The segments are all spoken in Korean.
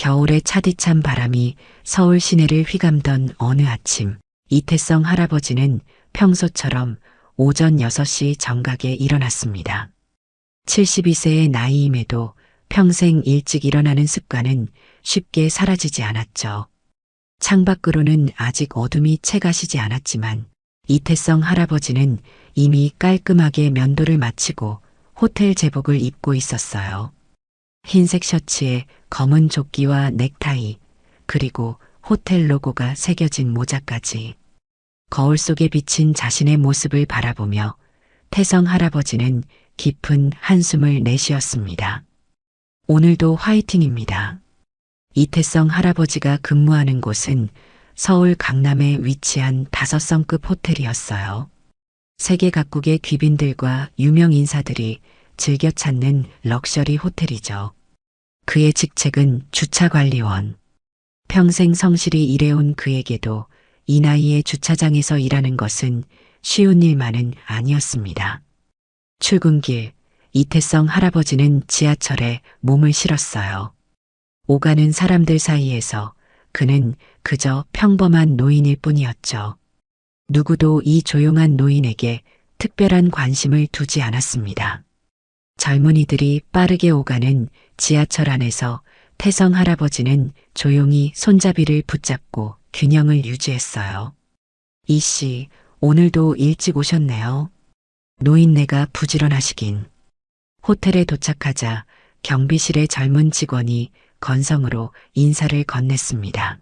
겨울의 차디찬 바람이 서울 시내를 휘감던 어느 아침, 이태성 할아버지는 평소처럼 오전 6시 정각에 일어났습니다. 72세의 나이임에도 평생 일찍 일어나는 습관은 쉽게 사라지지 않았죠. 창밖으로는 아직 어둠이 채 가시지 않았지만 이태성 할아버지는 이미 깔끔하게 면도를 마치고 호텔 제복을 입고 있었어요. 흰색 셔츠에 검은 조끼와 넥타이, 그리고 호텔 로고가 새겨진 모자까지. 거울 속에 비친 자신의 모습을 바라보며 태성 할아버지는 깊은 한숨을 내쉬었습니다. 오늘도 화이팅입니다. 이태성 할아버지가 근무하는 곳은 서울 강남에 위치한 5성급 호텔이었어요. 세계 각국의 귀빈들과 유명 인사들이 즐겨 찾는 럭셔리 호텔이죠. 그의 직책은 주차관리원. 평생 성실히 일해온 그에게도 이 나이에 주차장에서 일하는 것은 쉬운 일만은 아니었습니다. 출근길, 이태성 할아버지는 지하철에 몸을 실었어요. 오가는 사람들 사이에서 그는 그저 평범한 노인일 뿐이었죠. 누구도 이 조용한 노인에게 특별한 관심을 두지 않았습니다. 젊은이들이 빠르게 오가는 지하철 안에서 태성 할아버지는 조용히 손잡이를 붙잡고 균형을 유지했어요. 이씨, 오늘도 일찍 오셨네요. 노인네가 부지런하시긴. 호텔에 도착하자 경비실의 젊은 직원이 건성으로 인사를 건넸습니다.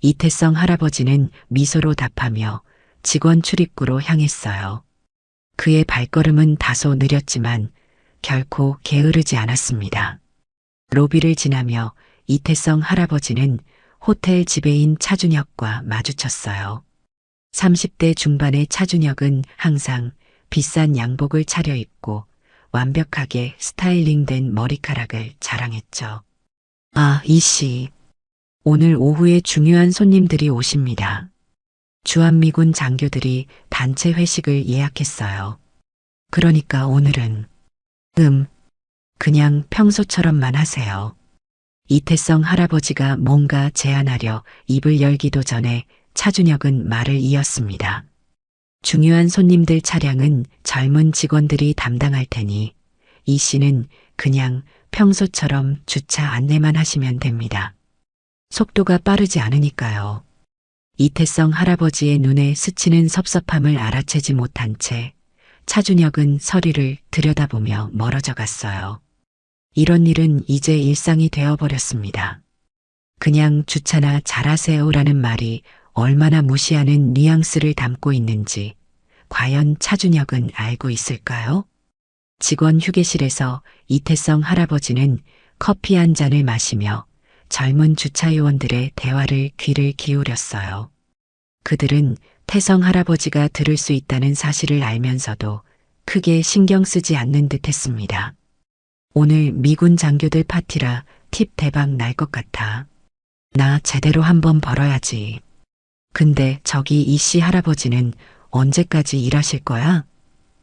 이태성 할아버지는 미소로 답하며 직원 출입구로 향했어요. 그의 발걸음은 다소 느렸지만 결코 게으르지 않았습니다. 로비를 지나며 이태성 할아버지는 호텔 지배인 차준혁과 마주쳤어요. 30대 중반의 차준혁은 항상 비싼 양복을 차려입고 완벽하게 스타일링된 머리카락을 자랑했죠. 아, 이씨. 오늘 오후에 중요한 손님들이 오십니다. 주한미군 장교들이 단체 회식을 예약했어요. 그러니까 오늘은 그냥 평소처럼만 하세요. 이태성 할아버지가 뭔가 제안하려 입을 열기도 전에 차준혁은 말을 이었습니다. 중요한 손님들 차량은 젊은 직원들이 담당할 테니 이 씨는 그냥 평소처럼 주차 안내만 하시면 됩니다. 속도가 빠르지 않으니까요. 이태성 할아버지의 눈에 스치는 섭섭함을 알아채지 못한 채 차준혁은 서리를 들여다보며 멀어져 갔어요. 이런 일은 이제 일상이 되어버렸습니다. 그냥 주차나 잘하세요라는 말이 얼마나 무시하는 뉘앙스를 담고 있는지 과연 차준혁은 알고 있을까요? 직원 휴게실에서 이태성 할아버지는 커피 한 잔을 마시며 젊은 주차요원들의 대화를 귀를 기울였어요. 그들은 태성 할아버지가 들을 수 있다는 사실을 알면서도 크게 신경 쓰지 않는 듯 했습니다. 오늘 미군 장교들 파티라 팁 대박 날 것 같아. 나 제대로 한번 벌어야지. 근데 저기 이씨 할아버지는 언제까지 일하실 거야?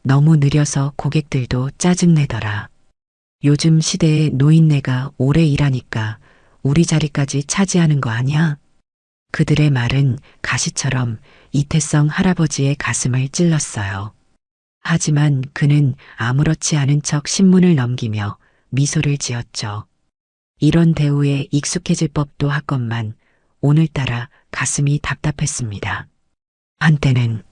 너무 느려서 고객들도 짜증내더라. 요즘 시대에 노인네가 오래 일하니까 우리 자리까지 차지하는 거 아니야? 그들의 말은 가시처럼 이태성 할아버지의 가슴을 찔렀어요. 하지만 그는 아무렇지 않은 척 신문을 넘기며 미소를 지었죠. 이런 대우에 익숙해질 법도 하건만 오늘따라 가슴이 답답했습니다. 한때는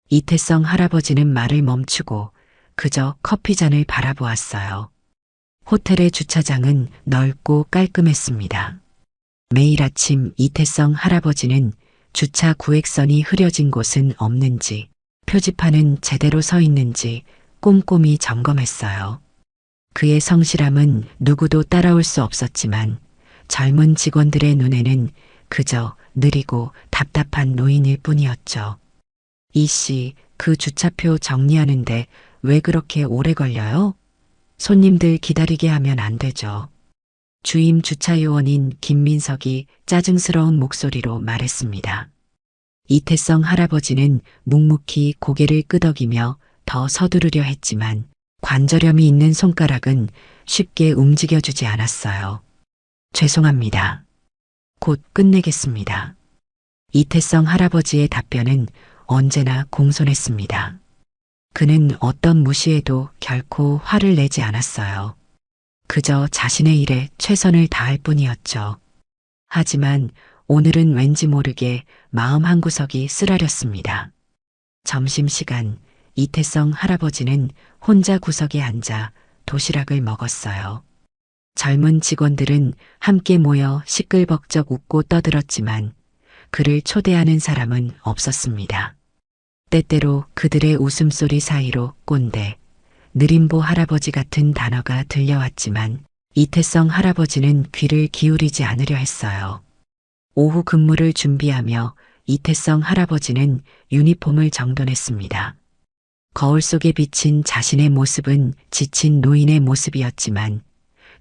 이태성 할아버지는 말을 멈추고 그저 커피잔을 바라보았어요. 호텔의 주차장은 넓고 깔끔했습니다. 매일 아침 이태성 할아버지는 주차 구획선이 흐려진 곳은 없는지, 표지판은 제대로 서 있는지 꼼꼼히 점검했어요. 그의 성실함은 누구도 따라올 수 없었지만 젊은 직원들의 눈에는 그저 느리고 답답한 노인일 뿐이었죠. 이씨, 그 주차표 정리하는데 왜 그렇게 오래 걸려요? 손님들 기다리게 하면 안 되죠. 주임 주차요원인 김민석이 짜증스러운 목소리로 말했습니다. 이태성 할아버지는 묵묵히 고개를 끄덕이며 더 서두르려 했지만 관절염이 있는 손가락은 쉽게 움직여주지 않았어요. 죄송합니다. 곧 끝내겠습니다. 이태성 할아버지의 답변은 언제나 공손했습니다. 그는 어떤 무시에도 결코 화를 내지 않았어요. 그저 자신의 일에 최선을 다할 뿐이었죠. 하지만 오늘은 왠지 모르게 마음 한구석이 쓰라렸습니다. 점심시간 이태성 할아버지는 혼자 구석에 앉아 도시락을 먹었어요. 젊은 직원들은 함께 모여 시끌벅적 웃고 떠들었지만 그를 초대하는 사람은 없었습니다. 때때로 그들의 웃음소리 사이로 꼰대, 느림보 할아버지 같은 단어가 들려왔지만 이태성 할아버지는 귀를 기울이지 않으려 했어요. 오후 근무를 준비하며 이태성 할아버지는 유니폼을 정돈했습니다. 거울 속에 비친 자신의 모습은 지친 노인의 모습이었지만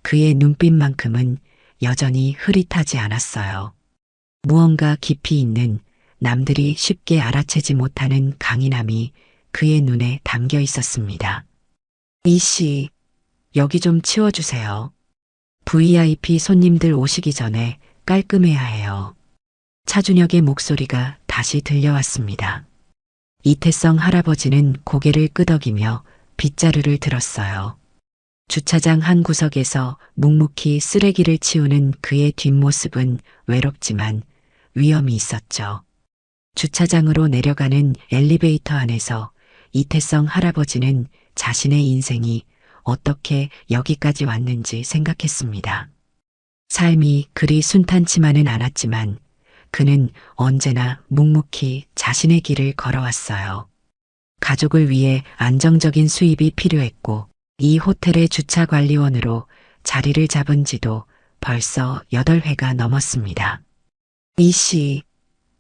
그의 눈빛만큼은 여전히 흐릿하지 않았어요. 무언가 깊이 있는 남들이 쉽게 알아채지 못하는 강인함이 그의 눈에 담겨 있었습니다. 이씨, 여기 좀 치워주세요. VIP 손님들 오시기 전에 깔끔해야 해요. 차준혁의 목소리가 다시 들려왔습니다. 이태성 할아버지는 고개를 끄덕이며 빗자루를 들었어요. 주차장 한 구석에서 묵묵히 쓰레기를 치우는 그의 뒷모습은 외롭지만 위험이 있었죠. 주차장으로 내려가는 엘리베이터 안에서 이태성 할아버지는 자신의 인생이 어떻게 여기까지 왔는지 생각했습니다. 삶이 그리 순탄치만은 않았지만 그는 언제나 묵묵히 자신의 길을 걸어왔어요. 가족을 위해 안정적인 수입이 필요했고 이 호텔의 주차관리원으로 자리를 잡은 지도 벌써 8회가 넘었습니다. 이씨,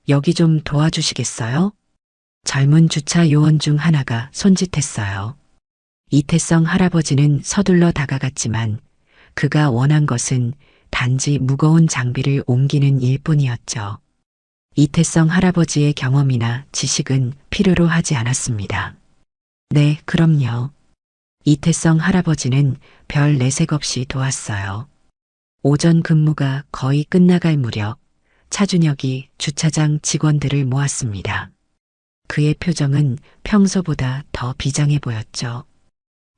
여기 좀 도와주시겠어요? 젊은 주차 요원 중 하나가 손짓했어요. 이태성 할아버지는 서둘러 다가갔지만 그가 원한 것은 단지 무거운 장비를 옮기는 일뿐이었죠. 이태성 할아버지의 경험이나 지식은 필요로 하지 않았습니다. 네, 그럼요. 이태성 할아버지는 별 내색 없이 도왔어요. 오전 근무가 거의 끝나갈 무렵 차준혁이 주차장 직원들을 모았습니다. 그의 표정은 평소보다 더 비장해 보였죠.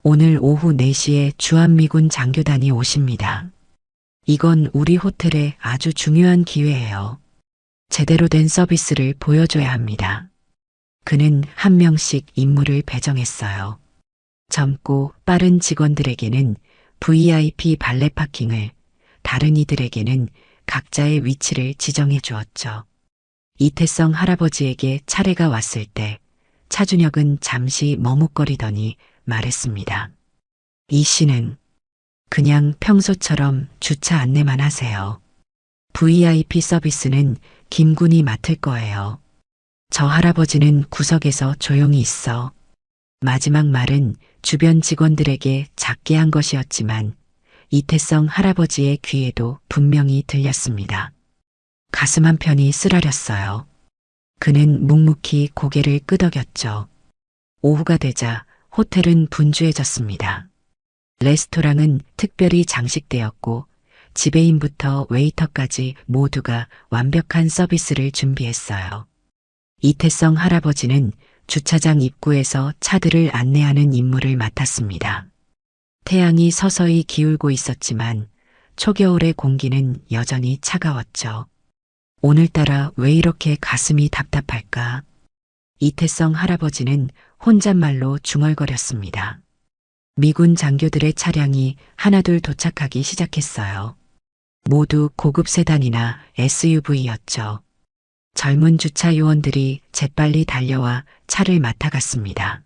오늘 오후 4시에 주한미군 장교단이 오십니다. 이건 우리 호텔의 아주 중요한 기회예요. 제대로 된 서비스를 보여줘야 합니다. 그는 한 명씩 임무를 배정했어요. 젊고 빠른 직원들에게는 VIP 발레 파킹을, 다른 이들에게는 각자의 위치를 지정해 주었죠. 이태성 할아버지에게 차례가 왔을 때 차준혁은 잠시 머뭇거리더니 말했습니다. 이 씨는 그냥 평소처럼 주차 안내만 하세요. VIP 서비스는 김 군이 맡을 거예요. 저 할아버지는 구석에서 조용히 있어. 마지막 말은 주변 직원들에게 작게 한 것이었지만 이태성 할아버지의 귀에도 분명히 들렸습니다. 가슴 한편이 쓰라렸어요. 그는 묵묵히 고개를 끄덕였죠. 오후가 되자 호텔은 분주해졌습니다. 레스토랑은 특별히 장식되었고 지배인부터 웨이터까지 모두가 완벽한 서비스를 준비했어요. 이태성 할아버지는 주차장 입구에서 차들을 안내하는 임무를 맡았습니다. 태양이 서서히 기울고 있었지만 초겨울의 공기는 여전히 차가웠죠. 오늘따라 왜 이렇게 가슴이 답답할까? 이태성 할아버지는 혼잣말로 중얼거렸습니다. 미군 장교들의 차량이 하나둘 도착하기 시작했어요. 모두 고급 세단이나 SUV였죠. 젊은 주차 요원들이 재빨리 달려와 차를 맡아갔습니다.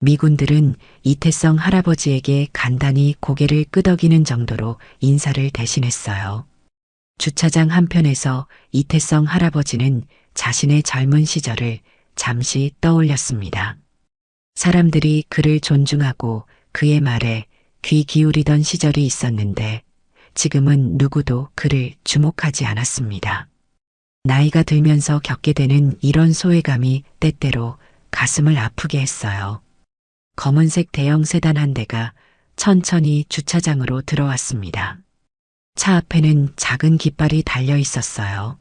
미군들은 이태성 할아버지에게 간단히 고개를 끄덕이는 정도로 인사를 대신했어요. 주차장 한편에서 이태성 할아버지는 자신의 젊은 시절을 잠시 떠올렸습니다. 사람들이 그를 존중하고 그의 말에 귀 기울이던 시절이 있었는데 지금은 누구도 그를 주목하지 않았습니다. 나이가 들면서 겪게 되는 이런 소외감이 때때로 가슴을 아프게 했어요. 검은색 대형 세단 한 대가 천천히 주차장으로 들어왔습니다. 차 앞에는 작은 깃발이 달려 있었어요.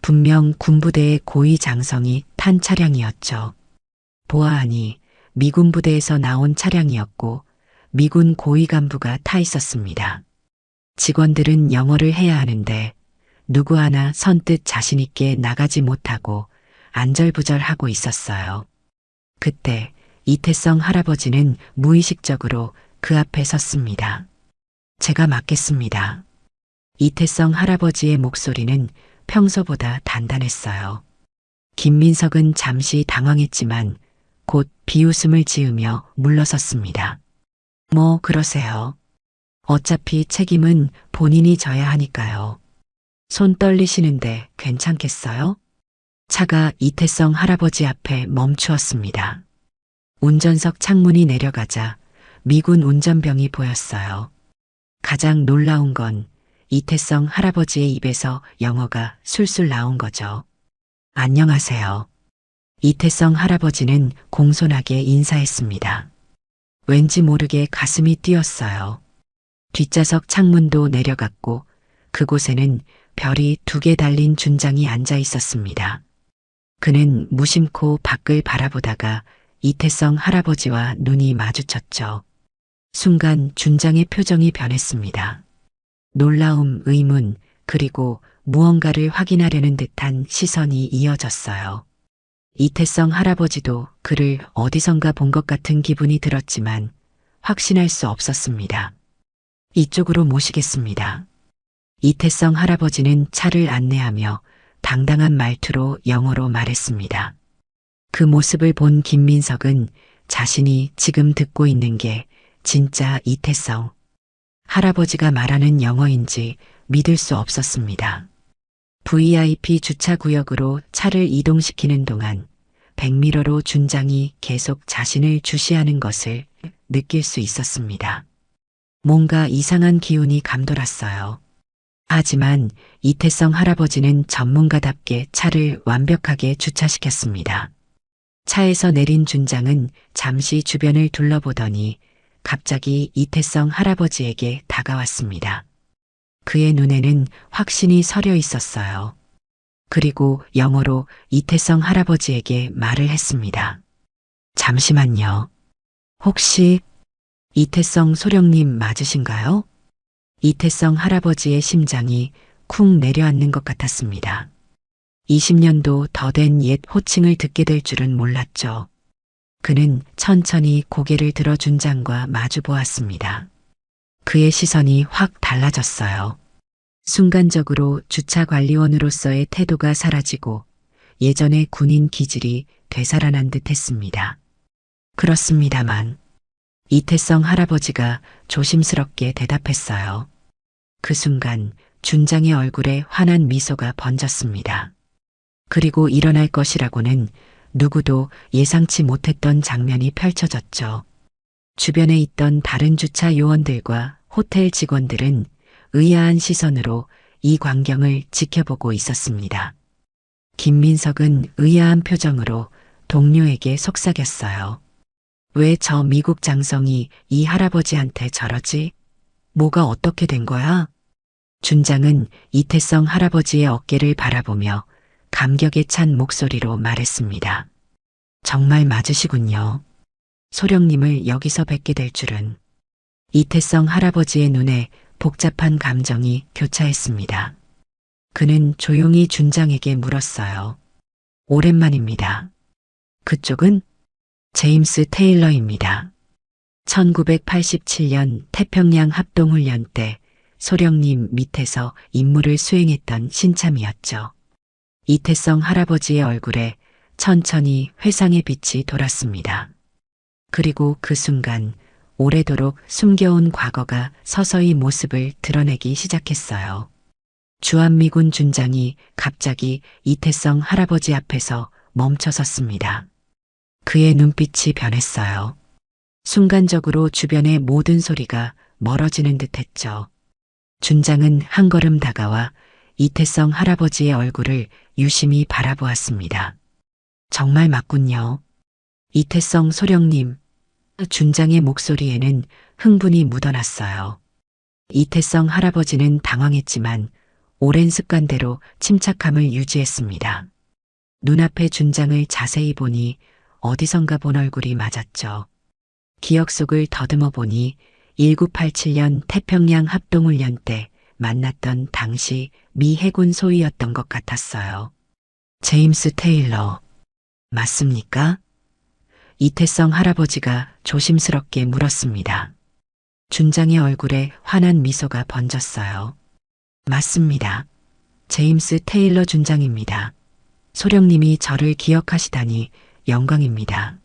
분명 군부대의 고위 장성이 탄 차량이었죠. 보아하니 미군 부대에서 나온 차량이었고 미군 고위 간부가 타 있었습니다. 직원들은 영어를 해야 하는데 누구 하나 선뜻 자신 있게 나가지 못하고 안절부절하고 있었어요. 그때 이태성 할아버지는 무의식적으로 그 앞에 섰습니다. 제가 맡겠습니다. 이태성 할아버지의 목소리는 평소보다 단단했어요. 김민석은 잠시 당황했지만 곧 비웃음을 지으며 물러섰습니다. 뭐 그러세요. 어차피 책임은 본인이 져야 하니까요. 손 떨리시는데 괜찮겠어요? 차가 이태성 할아버지 앞에 멈추었습니다. 운전석 창문이 내려가자 미군 운전병이 보였어요. 가장 놀라운 건 이태성 할아버지의 입에서 영어가 술술 나온 거죠. 안녕하세요. 이태성 할아버지는 공손하게 인사했습니다. 왠지 모르게 가슴이 뛰었어요. 뒷좌석 창문도 내려갔고 그곳에는 별이 2개 달린 준장이 앉아 있었습니다. 그는 무심코 밖을 바라보다가 이태성 할아버지와 눈이 마주쳤죠. 순간 준장의 표정이 변했습니다. 놀라움, 의문, 그리고 무언가를 확인하려는 듯한 시선이 이어졌어요. 이태성 할아버지도 그를 어디선가 본 것 같은 기분이 들었지만 확신할 수 없었습니다. 이쪽으로 모시겠습니다. 이태성 할아버지는 차를 안내하며 당당한 말투로 영어로 말했습니다. 그 모습을 본 김민석은 자신이 지금 듣고 있는 게 진짜 이태성 할아버지가 말하는 영어인지 믿을 수 없었습니다. VIP 주차구역으로 차를 이동시키는 동안 백미러로 준장이 계속 자신을 주시하는 것을 느낄 수 있었습니다. 뭔가 이상한 기운이 감돌았어요. 하지만 이태성 할아버지는 전문가답게 차를 완벽하게 주차시켰습니다. 차에서 내린 준장은 잠시 주변을 둘러보더니 갑자기 이태성 할아버지에게 다가왔습니다. 그의 눈에는 확신이 서려 있었어요. 그리고 영어로 이태성 할아버지에게 말을 했습니다. 잠시만요. 혹시 이태성 소령님 맞으신가요? 이태성 할아버지의 심장이 쿵 내려앉는 것 같았습니다. 20년도 더 된 옛 호칭을 듣게 될 줄은 몰랐죠. 그는 천천히 고개를 들어 준장과 마주 보았습니다. 그의 시선이 확 달라졌어요. 순간적으로 주차관리원으로서의 태도가 사라지고 예전의 군인 기질이 되살아난 듯 했습니다. 그렇습니다만 이태성 할아버지가 조심스럽게 대답했어요. 그 순간 준장의 얼굴에 환한 미소가 번졌습니다. 그리고 일어날 것이라고는 누구도 예상치 못했던 장면이 펼쳐졌죠. 주변에 있던 다른 주차 요원들과 호텔 직원들은 의아한 시선으로 이 광경을 지켜보고 있었습니다. 김민석은 의아한 표정으로 동료에게 속삭였어요. 왜 저 미국 장성이 이 할아버지한테 저러지? 뭐가 어떻게 된 거야? 준장은 이태성 할아버지의 어깨를 바라보며 감격에 찬 목소리로 말했습니다. 정말 맞으시군요. 소령님을 여기서 뵙게 될 줄은. 이태성 할아버지의 눈에 복잡한 감정이 교차했습니다. 그는 조용히 준장에게 물었어요. 오랜만입니다. 그쪽은? 제임스 테일러입니다. 1987년 태평양 합동훈련 때 소령님 밑에서 임무를 수행했던 신참이었죠. 이태성 할아버지의 얼굴에 천천히 회상의 빛이 돌았습니다. 그리고 그 순간 오래도록 숨겨온 과거가 서서히 모습을 드러내기 시작했어요. 주한미군 준장이 갑자기 이태성 할아버지 앞에서 멈춰섰습니다. 그의 눈빛이 변했어요. 순간적으로 주변의 모든 소리가 멀어지는 듯 했죠. 준장은 한 걸음 다가와 이태성 할아버지의 얼굴을 유심히 바라보았습니다. 정말 맞군요. 이태성 소령님. 준장의 목소리에는 흥분이 묻어났어요. 이태성 할아버지는 당황했지만 오랜 습관대로 침착함을 유지했습니다. 눈앞의 준장을 자세히 보니 어디선가 본 얼굴이 맞았죠. 기억 속을 더듬어 보니 1987년 태평양 합동훈련 때 만났던 당시 미 해군 소위였던 것 같았어요. 제임스 테일러, 맞습니까? 이태성 할아버지가 조심스럽게 물었습니다. 준장의 얼굴에 환한 미소가 번졌어요. 맞습니다. 제임스 테일러 준장입니다. 소령님이 저를 기억하시다니 영광입니다.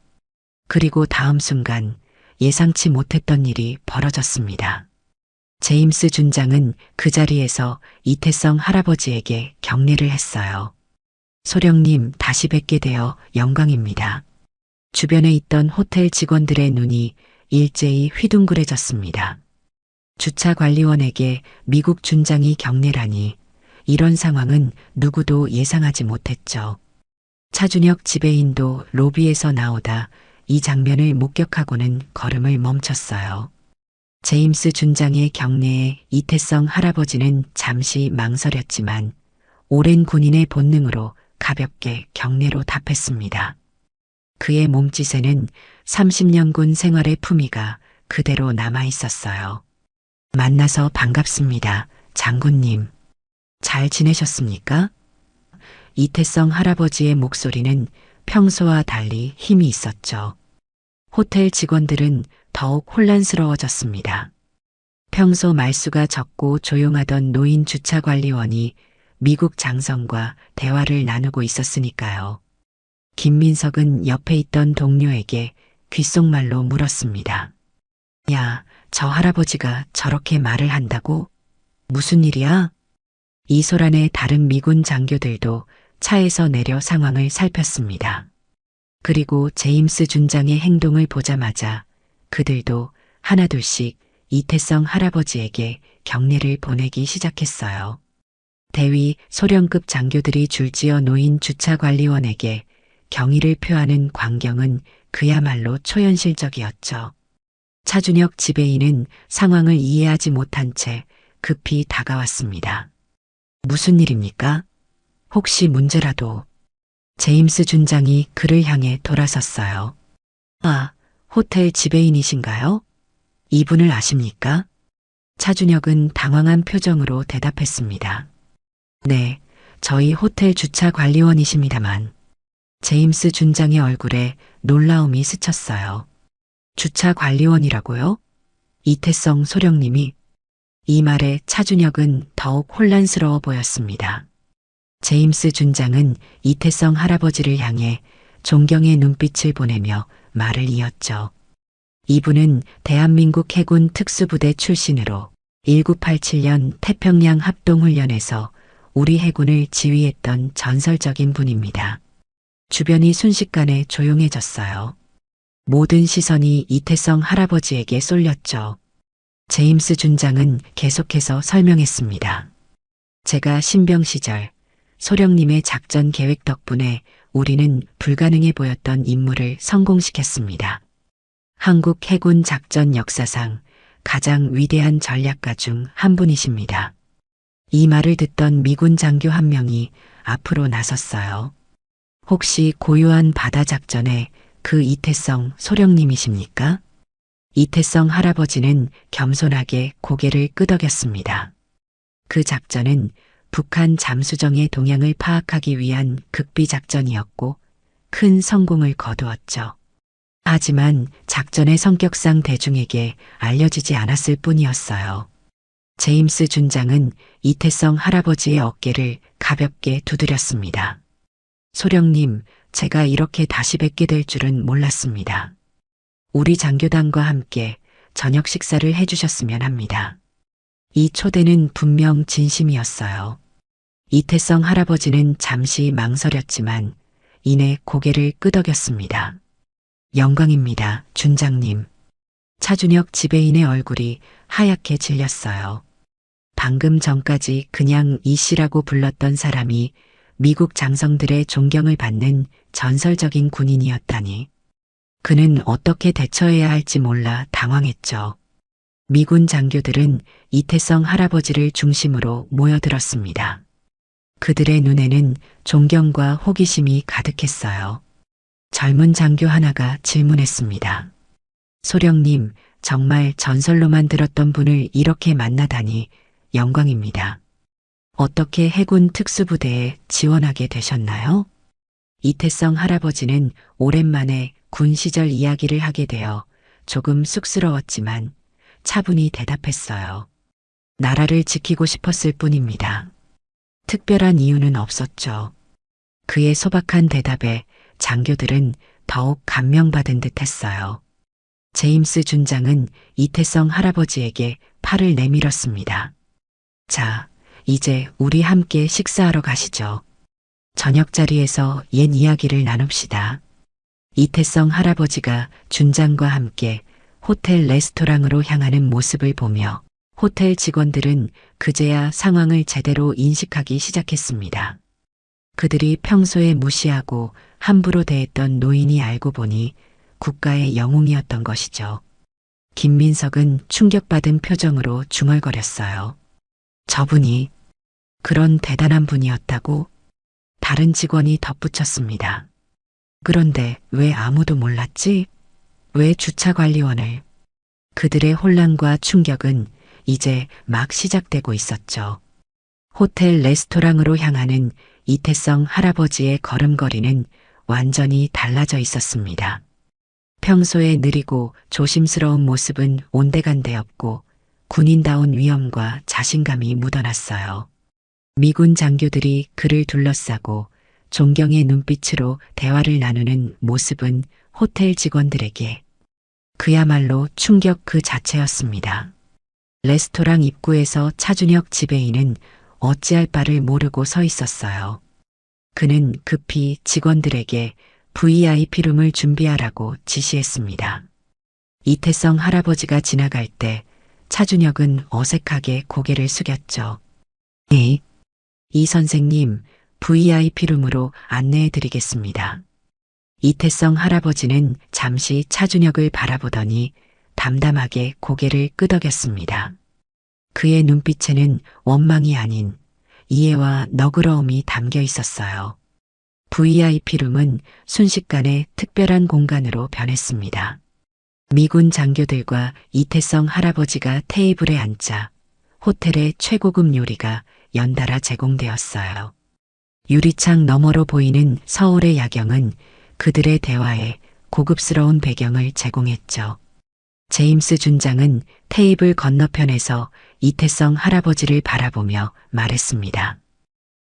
그리고 다음 순간 예상치 못했던 일이 벌어졌습니다. 제임스 준장은 그 자리에서 이태성 할아버지에게 경례를 했어요. 소령님, 다시 뵙게 되어 영광입니다. 주변에 있던 호텔 직원들의 눈이 일제히 휘둥그레졌습니다. 주차 관리원에게 미국 준장이 경례라니, 이런 상황은 누구도 예상하지 못했죠. 차준혁 지배인도 로비에서 나오다 이 장면을 목격하고는 걸음을 멈췄어요. 제임스 준장의 경례에 이태성 할아버지는 잠시 망설였지만 오랜 군인의 본능으로 가볍게 경례로 답했습니다. 그의 몸짓에는 30년 군 생활의 품위가 그대로 남아 있었어요. 만나서 반갑습니다, 장군님. 잘 지내셨습니까? 이태성 할아버지의 목소리는 평소와 달리 힘이 있었죠. 호텔 직원들은 더욱 혼란스러워졌습니다. 평소 말수가 적고 조용하던 노인 주차관리원이 미국 장성과 대화를 나누고 있었으니까요. 김민석은 옆에 있던 동료에게 귓속말로 물었습니다. 야, 저 할아버지가 저렇게 말을 한다고? 무슨 일이야? 이소란의 다른 미군 장교들도 차에서 내려 상황을 살폈습니다. 그리고 제임스 준장의 행동을 보자마자 그들도 하나둘씩 이태성 할아버지에게 경례를 보내기 시작했어요. 대위 소령급 장교들이 줄지어 놓인 주차관리원에게 경의를 표하는 광경은 그야말로 초현실적이었죠. 차준혁 지배인은 상황을 이해하지 못한 채 급히 다가왔습니다. 무슨 일입니까? 혹시 문제라도? 제임스 준장이 그를 향해 돌아섰어요. 아, 호텔 지배인이신가요? 이분을 아십니까? 차준혁은 당황한 표정으로 대답했습니다. 네, 저희 호텔 주차 관리원이십니다만. 제임스 준장의 얼굴에 놀라움이 스쳤어요. 주차 관리원이라고요? 이태성 소령님이. 이 말에 차준혁은 더욱 혼란스러워 보였습니다. 제임스 준장은 이태성 할아버지를 향해 존경의 눈빛을 보내며 말을 이었죠. 이분은 대한민국 해군 특수부대 출신으로 1987년 태평양 합동훈련에서 우리 해군을 지휘했던 전설적인 분입니다. 주변이 순식간에 조용해졌어요. 모든 시선이 이태성 할아버지에게 쏠렸죠. 제임스 준장은 계속해서 설명했습니다. 제가 신병 시절 소령님의 작전 계획 덕분에 우리는 불가능해 보였던 임무를 성공시켰습니다. 한국 해군 작전 역사상 가장 위대한 전략가 중 한 분이십니다. 이 말을 듣던 미군 장교 한 명이 앞으로 나섰어요. 혹시 고요한 바다 작전의 그 이태성 소령님이십니까? 이태성 할아버지는 겸손하게 고개를 끄덕였습니다. 그 작전은 북한 잠수정의 동향을 파악하기 위한 극비 작전이었고 큰 성공을 거두었죠. 하지만 작전의 성격상 대중에게 알려지지 않았을 뿐이었어요. 제임스 준장은 이태성 할아버지의 어깨를 가볍게 두드렸습니다. 소령님, 제가 이렇게 다시 뵙게 될 줄은 몰랐습니다. 우리 장교단과 함께 저녁 식사를 해주셨으면 합니다. 이 초대는 분명 진심이었어요. 이태성 할아버지는 잠시 망설였지만 이내 고개를 끄덕였습니다. 영광입니다, 준장님. 차준혁 지배인의 얼굴이 하얗게 질렸어요. 방금 전까지 그냥 이 씨라고 불렀던 사람이 미국 장성들의 존경을 받는 전설적인 군인이었다니. 그는 어떻게 대처해야 할지 몰라 당황했죠. 미군 장교들은 이태성 할아버지를 중심으로 모여들었습니다. 그들의 눈에는 존경과 호기심이 가득했어요. 젊은 장교 하나가 질문했습니다. 소령님, 정말 전설로만 들었던 분을 이렇게 만나다니 영광입니다. 어떻게 해군 특수부대에 지원하게 되셨나요? 이태성 할아버지는 오랜만에 군 시절 이야기를 하게 되어 조금 쑥스러웠지만 차분히 대답했어요. 나라를 지키고 싶었을 뿐입니다. 특별한 이유는 없었죠. 그의 소박한 대답에 장교들은 더욱 감명받은 듯 했어요. 제임스 준장은 이태성 할아버지에게 팔을 내밀었습니다. 자, 이제 우리 함께 식사하러 가시죠. 저녁 자리에서 옛 이야기를 나눕시다. 이태성 할아버지가 준장과 함께 호텔 레스토랑으로 향하는 모습을 보며 호텔 직원들은 그제야 상황을 제대로 인식하기 시작했습니다. 그들이 평소에 무시하고 함부로 대했던 노인이 알고 보니 국가의 영웅이었던 것이죠. 김민석은 충격받은 표정으로 중얼거렸어요. 저분이 그런 대단한 분이었다고? 다른 직원이 덧붙였습니다. 그런데 왜 아무도 몰랐지? 왜 주차관리원을? 그들의 혼란과 충격은 이제 막 시작되고 있었죠. 호텔 레스토랑으로 향하는 이태성 할아버지의 걸음걸이는 완전히 달라져 있었습니다. 평소에 느리고 조심스러운 모습은 온데간데없고 군인다운 위엄과 자신감이 묻어났어요. 미군 장교들이 그를 둘러싸고 존경의 눈빛으로 대화를 나누는 모습은 호텔 직원들에게 그야말로 충격 그 자체였습니다. 레스토랑 입구에서 차준혁 지배인은 어찌할 바를 모르고 서 있었어요. 그는 급히 직원들에게 VIP룸을 준비하라고 지시했습니다. 이태성 할아버지가 지나갈 때 차준혁은 어색하게 고개를 숙였죠. 네, 이 선생님 VIP룸으로 안내해 드리겠습니다. 이태성 할아버지는 잠시 차준혁을 바라보더니 담담하게 고개를 끄덕였습니다. 그의 눈빛에는 원망이 아닌 이해와 너그러움이 담겨 있었어요. VIP룸은 순식간에 특별한 공간으로 변했습니다. 미군 장교들과 이태성 할아버지가 테이블에 앉자 호텔의 최고급 요리가 연달아 제공되었어요. 유리창 너머로 보이는 서울의 야경은 그들의 대화에 고급스러운 배경을 제공했죠. 제임스 준장은 테이블 건너편에서 이태성 할아버지를 바라보며 말했습니다.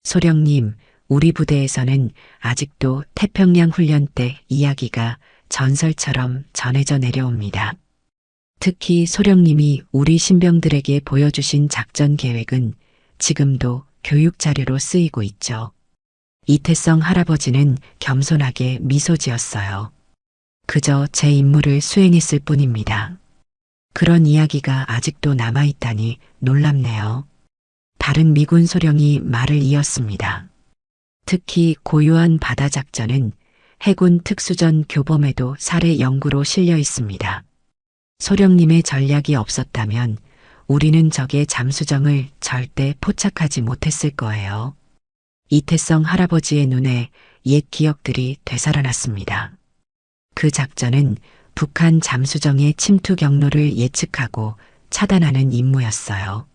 소령님, 우리 부대에서는 아직도 태평양 훈련 때 이야기가 전설처럼 전해져 내려옵니다. 특히 소령님이 우리 신병들에게 보여주신 작전 계획은 지금도 교육 자료로 쓰이고 있죠. 이태성 할아버지는 겸손하게 미소 지었어요. 그저 제 임무를 수행했을 뿐입니다. 그런 이야기가 아직도 남아있다니 놀랍네요. 다른 미군 소령이 말을 이었습니다. 특히 고유한 바다 작전은 해군 특수전 교범에도 사례 연구로 실려 있습니다. 소령님의 전략이 없었다면 우리는 적의 잠수정을 절대 포착하지 못했을 거예요. 이태성 할아버지의 눈에 옛 기억들이 되살아났습니다. 그 작전은 북한 잠수정의 침투 경로를 예측하고 차단하는 임무였어요.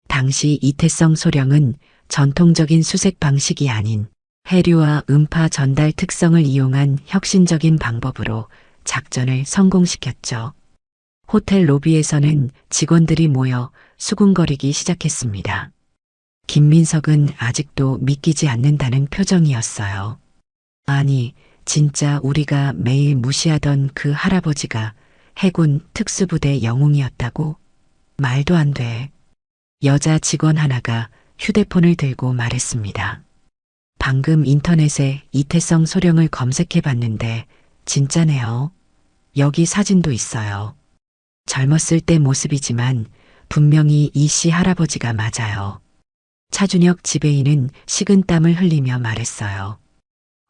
당시 이태성 소령은 전통적인 수색 방식이 아닌 해류와 음파 전달 특성을 이용한 혁신적인 방법으로 작전을 성공시켰죠. 호텔 로비에서는 직원들이 모여 수군거리기 시작했습니다. 김민석은 아직도 믿기지 않는다는 표정이었어요. 아니, 진짜 우리가 매일 무시하던 그 할아버지가 해군 특수부대 영웅이었다고? 말도 안 돼. 여자 직원 하나가 휴대폰을 들고 말했습니다. 방금 인터넷에 이태성 소령을 검색해 봤는데 진짜네요. 여기 사진도 있어요. 젊었을 때 모습이지만 분명히 이 씨 할아버지가 맞아요. 차준혁 지배인은 식은땀을 흘리며 말했어요.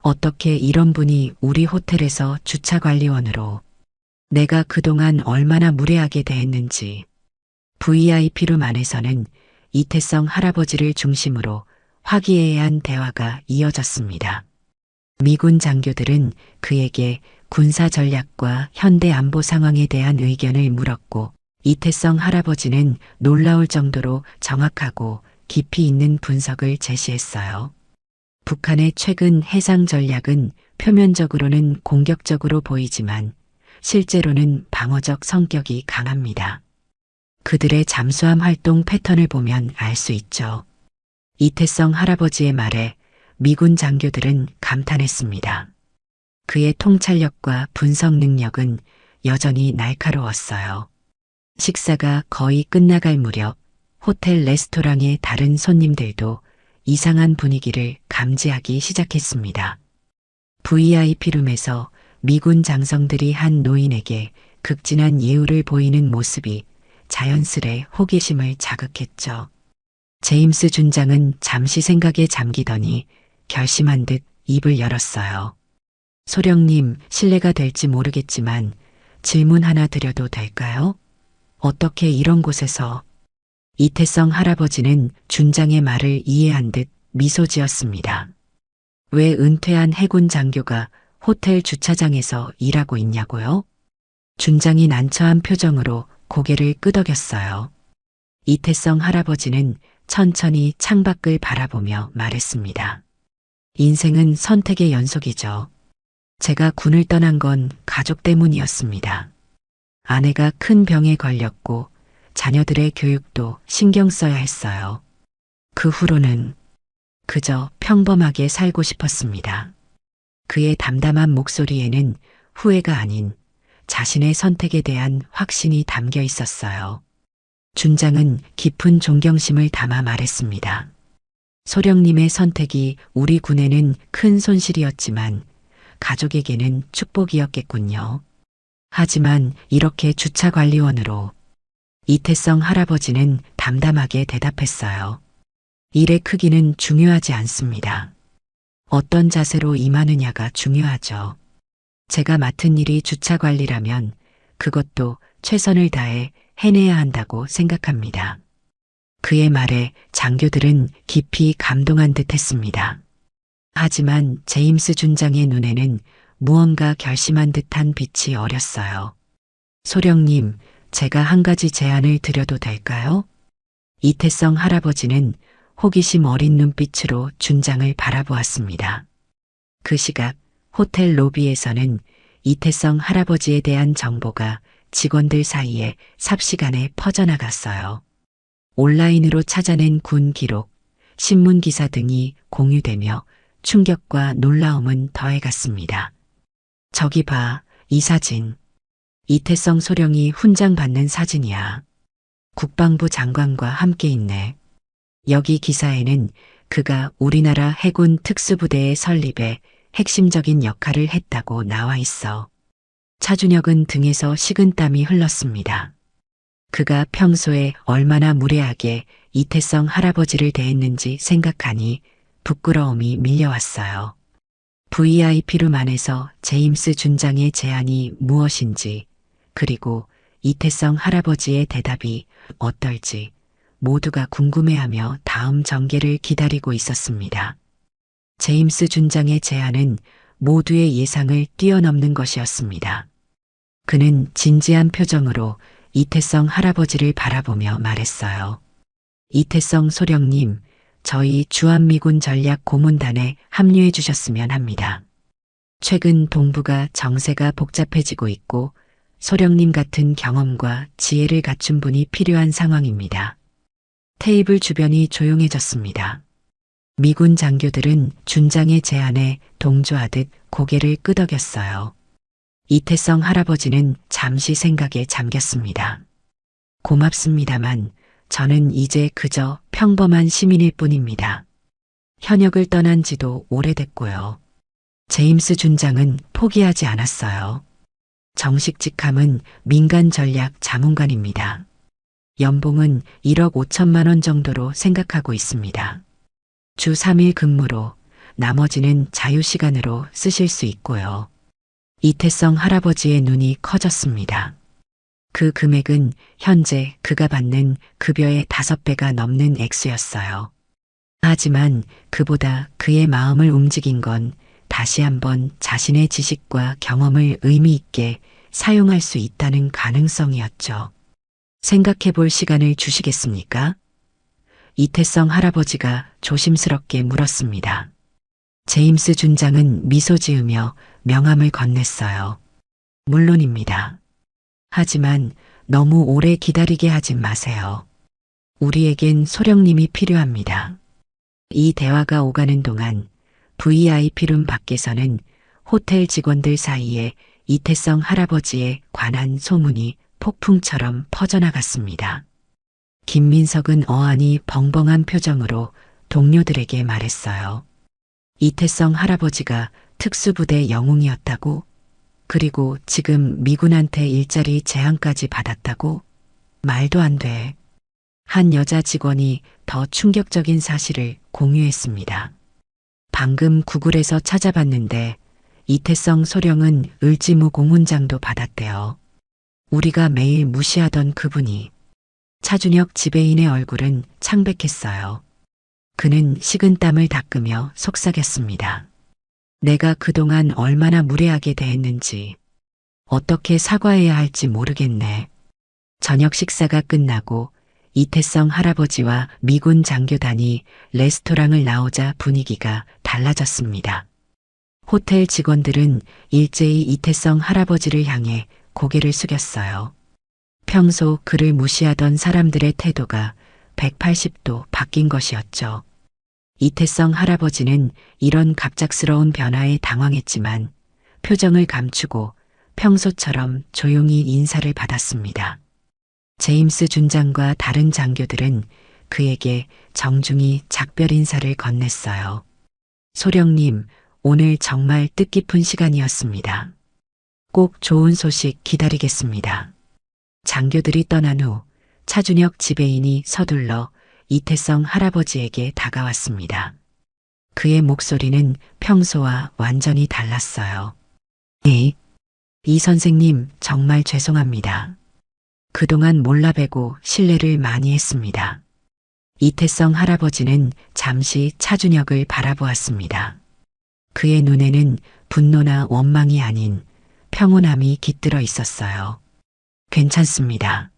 어떻게 이런 분이 우리 호텔에서 주차관리원으로 내가 그동안 얼마나 무례하게 대했는지 VIP룸 안에서는 이태성 할아버지를 중심으로 화기애애한 대화가 이어졌습니다. 미군 장교들은 그에게 군사 전략과 현대 안보 상황에 대한 의견을 물었고, 이태성 할아버지는 놀라울 정도로 정확하고 깊이 있는 분석을 제시했어요. 북한의 최근 해상 전략은 표면적으로는 공격적으로 보이지만 실제로는 방어적 성격이 강합니다. 그들의 잠수함 활동 패턴을 보면 알 수 있죠. 이태성 할아버지의 말에 미군 장교들은 감탄했습니다. 그의 통찰력과 분석 능력은 여전히 날카로웠어요. 식사가 거의 끝나갈 무렵 호텔 레스토랑의 다른 손님들도 이상한 분위기를 감지하기 시작했습니다. VIP룸에서 미군 장성들이 한 노인에게 극진한 예우를 보이는 모습이 자연스레 호기심을 자극했죠. 제임스 준장은 잠시 생각에 잠기더니 결심한 듯 입을 열었어요. 소령님, 실례가 될지 모르겠지만 질문 하나 드려도 될까요? 어떻게 이런 곳에서? 이태성 할아버지는 준장의 말을 이해한 듯 미소 지었습니다. 왜 은퇴한 해군 장교가 호텔 주차장에서 일하고 있냐고요? 준장이 난처한 표정으로 고개를 끄덕였어요. 이태성 할아버지는 천천히 창밖을 바라보며 말했습니다. 인생은 선택의 연속이죠. 제가 군을 떠난 건 가족 때문이었습니다. 아내가 큰 병에 걸렸고 자녀들의 교육도 신경 써야 했어요. 그 후로는 그저 평범하게 살고 싶었습니다. 그의 담담한 목소리에는 후회가 아닌 자신의 선택에 대한 확신이 담겨 있었어요. 준장은 깊은 존경심을 담아 말했습니다. 소령님의 선택이 우리 군에는 큰 손실이었지만 가족에게는 축복이었겠군요. 하지만 이렇게 주차관리원으로 이태성 할아버지는 담담하게 대답했어요. 일의 크기는 중요하지 않습니다. 어떤 자세로 임하느냐가 중요하죠. 제가 맡은 일이 주차관리라면 그것도 최선을 다해 해내야 한다고 생각합니다. 그의 말에 장교들은 깊이 감동한 듯 했습니다. 하지만 제임스 준장의 눈에는 무언가 결심한 듯한 빛이 어렸어요. 소령님, 제가 한 가지 제안을 드려도 될까요? 이태성 할아버지는 호기심 어린 눈빛으로 준장을 바라보았습니다. 그 시각 호텔 로비에서는 이태성 할아버지에 대한 정보가 직원들 사이에 삽시간에 퍼져나갔어요. 온라인으로 찾아낸 군 기록, 신문 기사 등이 공유되며 충격과 놀라움은 더해갔습니다. 저기 봐, 이 사진. 이태성 소령이 훈장 받는 사진이야. 국방부 장관과 함께 있네. 여기 기사에는 그가 우리나라 해군 특수부대의 설립에 핵심적인 역할을 했다고 나와 있어. 차준혁은 등에서 식은땀이 흘렀습니다. 그가 평소에 얼마나 무례하게 이태성 할아버지를 대했는지 생각하니 부끄러움이 밀려왔어요. VIP룸 안에서 제임스 준장의 제안이 무엇인지, 그리고 이태성 할아버지의 대답이 어떨지 모두가 궁금해하며 다음 전개를 기다리고 있었습니다. 제임스 준장의 제안은 모두의 예상을 뛰어넘는 것이었습니다. 그는 진지한 표정으로 이태성 할아버지를 바라보며 말했어요. 이태성 소령님, 저희 주한미군 전략 고문단에 합류해 주셨으면 합니다. 최근 동북아 정세가 복잡해지고 있고 소령님 같은 경험과 지혜를 갖춘 분이 필요한 상황입니다. 테이블 주변이 조용해졌습니다. 미군 장교들은 준장의 제안에 동조하듯 고개를 끄덕였어요. 이태성 할아버지는 잠시 생각에 잠겼습니다. 고맙습니다만 저는 이제 그저 평범한 시민일 뿐입니다. 현역을 떠난 지도 오래됐고요. 제임스 준장은 포기하지 않았어요. 정식 직함은 민간 전략 자문관입니다. 연봉은 1억 5천만 원 정도로 생각하고 있습니다. 주 3일 근무로 나머지는 자유시간으로 쓰실 수 있고요. 이태성 할아버지의 눈이 커졌습니다. 그 금액은 현재 그가 받는 급여의 5배가 넘는 액수였어요. 하지만 그보다 그의 마음을 움직인 건 다시 한번 자신의 지식과 경험을 의미 있게 사용할 수 있다는 가능성이었죠. 생각해 볼 시간을 주시겠습니까? 이태성 할아버지가 조심스럽게 물었습니다. 제임스 준장은 미소 지으며 명함을 건넸어요. 물론입니다. 하지만 너무 오래 기다리게 하지 마세요. 우리에겐 소령님이 필요합니다. 이 대화가 오가는 동안 VIP룸 밖에서는 호텔 직원들 사이에 이태성 할아버지에 관한 소문이 폭풍처럼 퍼져나갔습니다. 김민석은 어안이 벙벙한 표정으로 동료들에게 말했어요. 이태성 할아버지가 특수부대 영웅이었다고? 그리고 지금 미군한테 일자리 제안까지 받았다고? 말도 안 돼. 한 여자 직원이 더 충격적인 사실을 공유했습니다. 방금 구글에서 찾아봤는데 이태성 소령은 을지무 공훈장도 받았대요. 우리가 매일 무시하던 그분이. 차준혁 지배인의 얼굴은 창백했어요. 그는 식은땀을 닦으며 속삭였습니다. 내가 그동안 얼마나 무례하게 대했는지, 어떻게 사과해야 할지 모르겠네. 저녁 식사가 끝나고 이태성 할아버지와 미군 장교단이 레스토랑을 나오자 분위기가 달라졌습니다. 호텔 직원들은 일제히 이태성 할아버지를 향해 고개를 숙였어요. 평소 그를 무시하던 사람들의 태도가 180도 바뀐 것이었죠. 이태성 할아버지는 이런 갑작스러운 변화에 당황했지만 표정을 감추고 평소처럼 조용히 인사를 받았습니다. 제임스 준장과 다른 장교들은 그에게 정중히 작별 인사를 건넸어요. 소령님, 오늘 정말 뜻깊은 시간이었습니다. 꼭 좋은 소식 기다리겠습니다. 장교들이 떠난 후 차준혁 지배인이 서둘러 이태성 할아버지에게 다가왔습니다. 그의 목소리는 평소와 완전히 달랐어요. 네, 이 선생님 정말 죄송합니다. 그동안 몰라뵈고 신뢰를 많이 했습니다. 이태성 할아버지는 잠시 차준혁을 바라보았습니다. 그의 눈에는 분노나 원망이 아닌 평온함이 깃들어 있었어요. 괜찮습니다.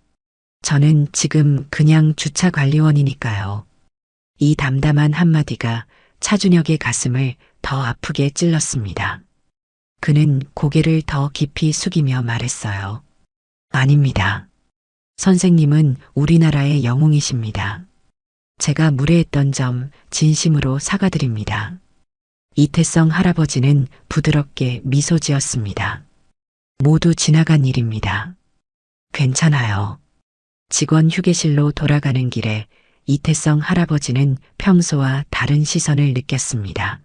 저는 지금 그냥 주차관리원이니까요. 이 담담한 한마디가 차준혁의 가슴을 더 아프게 찔렀습니다. 그는 고개를 더 깊이 숙이며 말했어요. 아닙니다. 선생님은 우리나라의 영웅이십니다. 제가 무례했던 점 진심으로 사과드립니다. 이태성 할아버지는 부드럽게 미소 지었습니다. 모두 지나간 일입니다. 괜찮아요. 직원 휴게실로 돌아가는 길에 이태성 할아버지는 평소와 다른 시선을 느꼈습니다.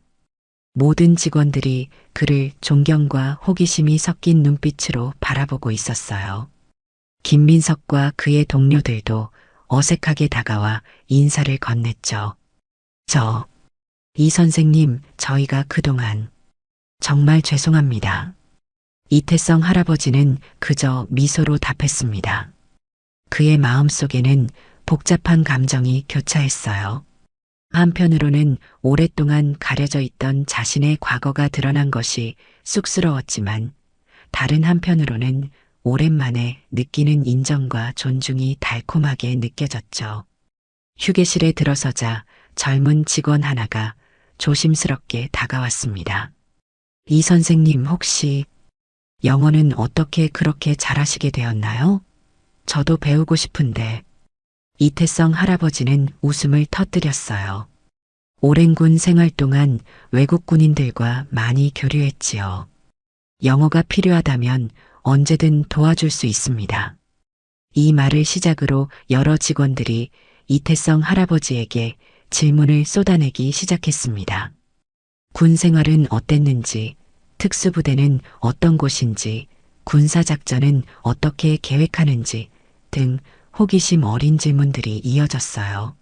모든 직원들이 그를 존경과 호기심이 섞인 눈빛으로 바라보고 있었어요. 김민석과 그의 동료들도 어색하게 다가와 인사를 건넸죠. 이 선생님, 저희가 그동안 정말 죄송합니다. 이태성 할아버지는 그저 미소로 답했습니다. 그의 마음속에는 복잡한 감정이 교차했어요. 한편으로는 오랫동안 가려져 있던 자신의 과거가 드러난 것이 쑥스러웠지만 다른 한편으로는 오랜만에 느끼는 인정과 존중이 달콤하게 느껴졌죠. 휴게실에 들어서자 젊은 직원 하나가 조심스럽게 다가왔습니다. 이 선생님 혹시 영어는 어떻게 그렇게 잘하시게 되었나요? 저도 배우고 싶은데. 이태성 할아버지는 웃음을 터뜨렸어요. 오랜 군 생활 동안 외국 군인들과 많이 교류했지요. 영어가 필요하다면 언제든 도와줄 수 있습니다. 이 말을 시작으로 여러 직원들이 이태성 할아버지에게 질문을 쏟아내기 시작했습니다. 군 생활은 어땠는지, 특수부대는 어떤 곳인지, 군사작전은 어떻게 계획하는지 등 호기심 어린 질문들이 이어졌어요.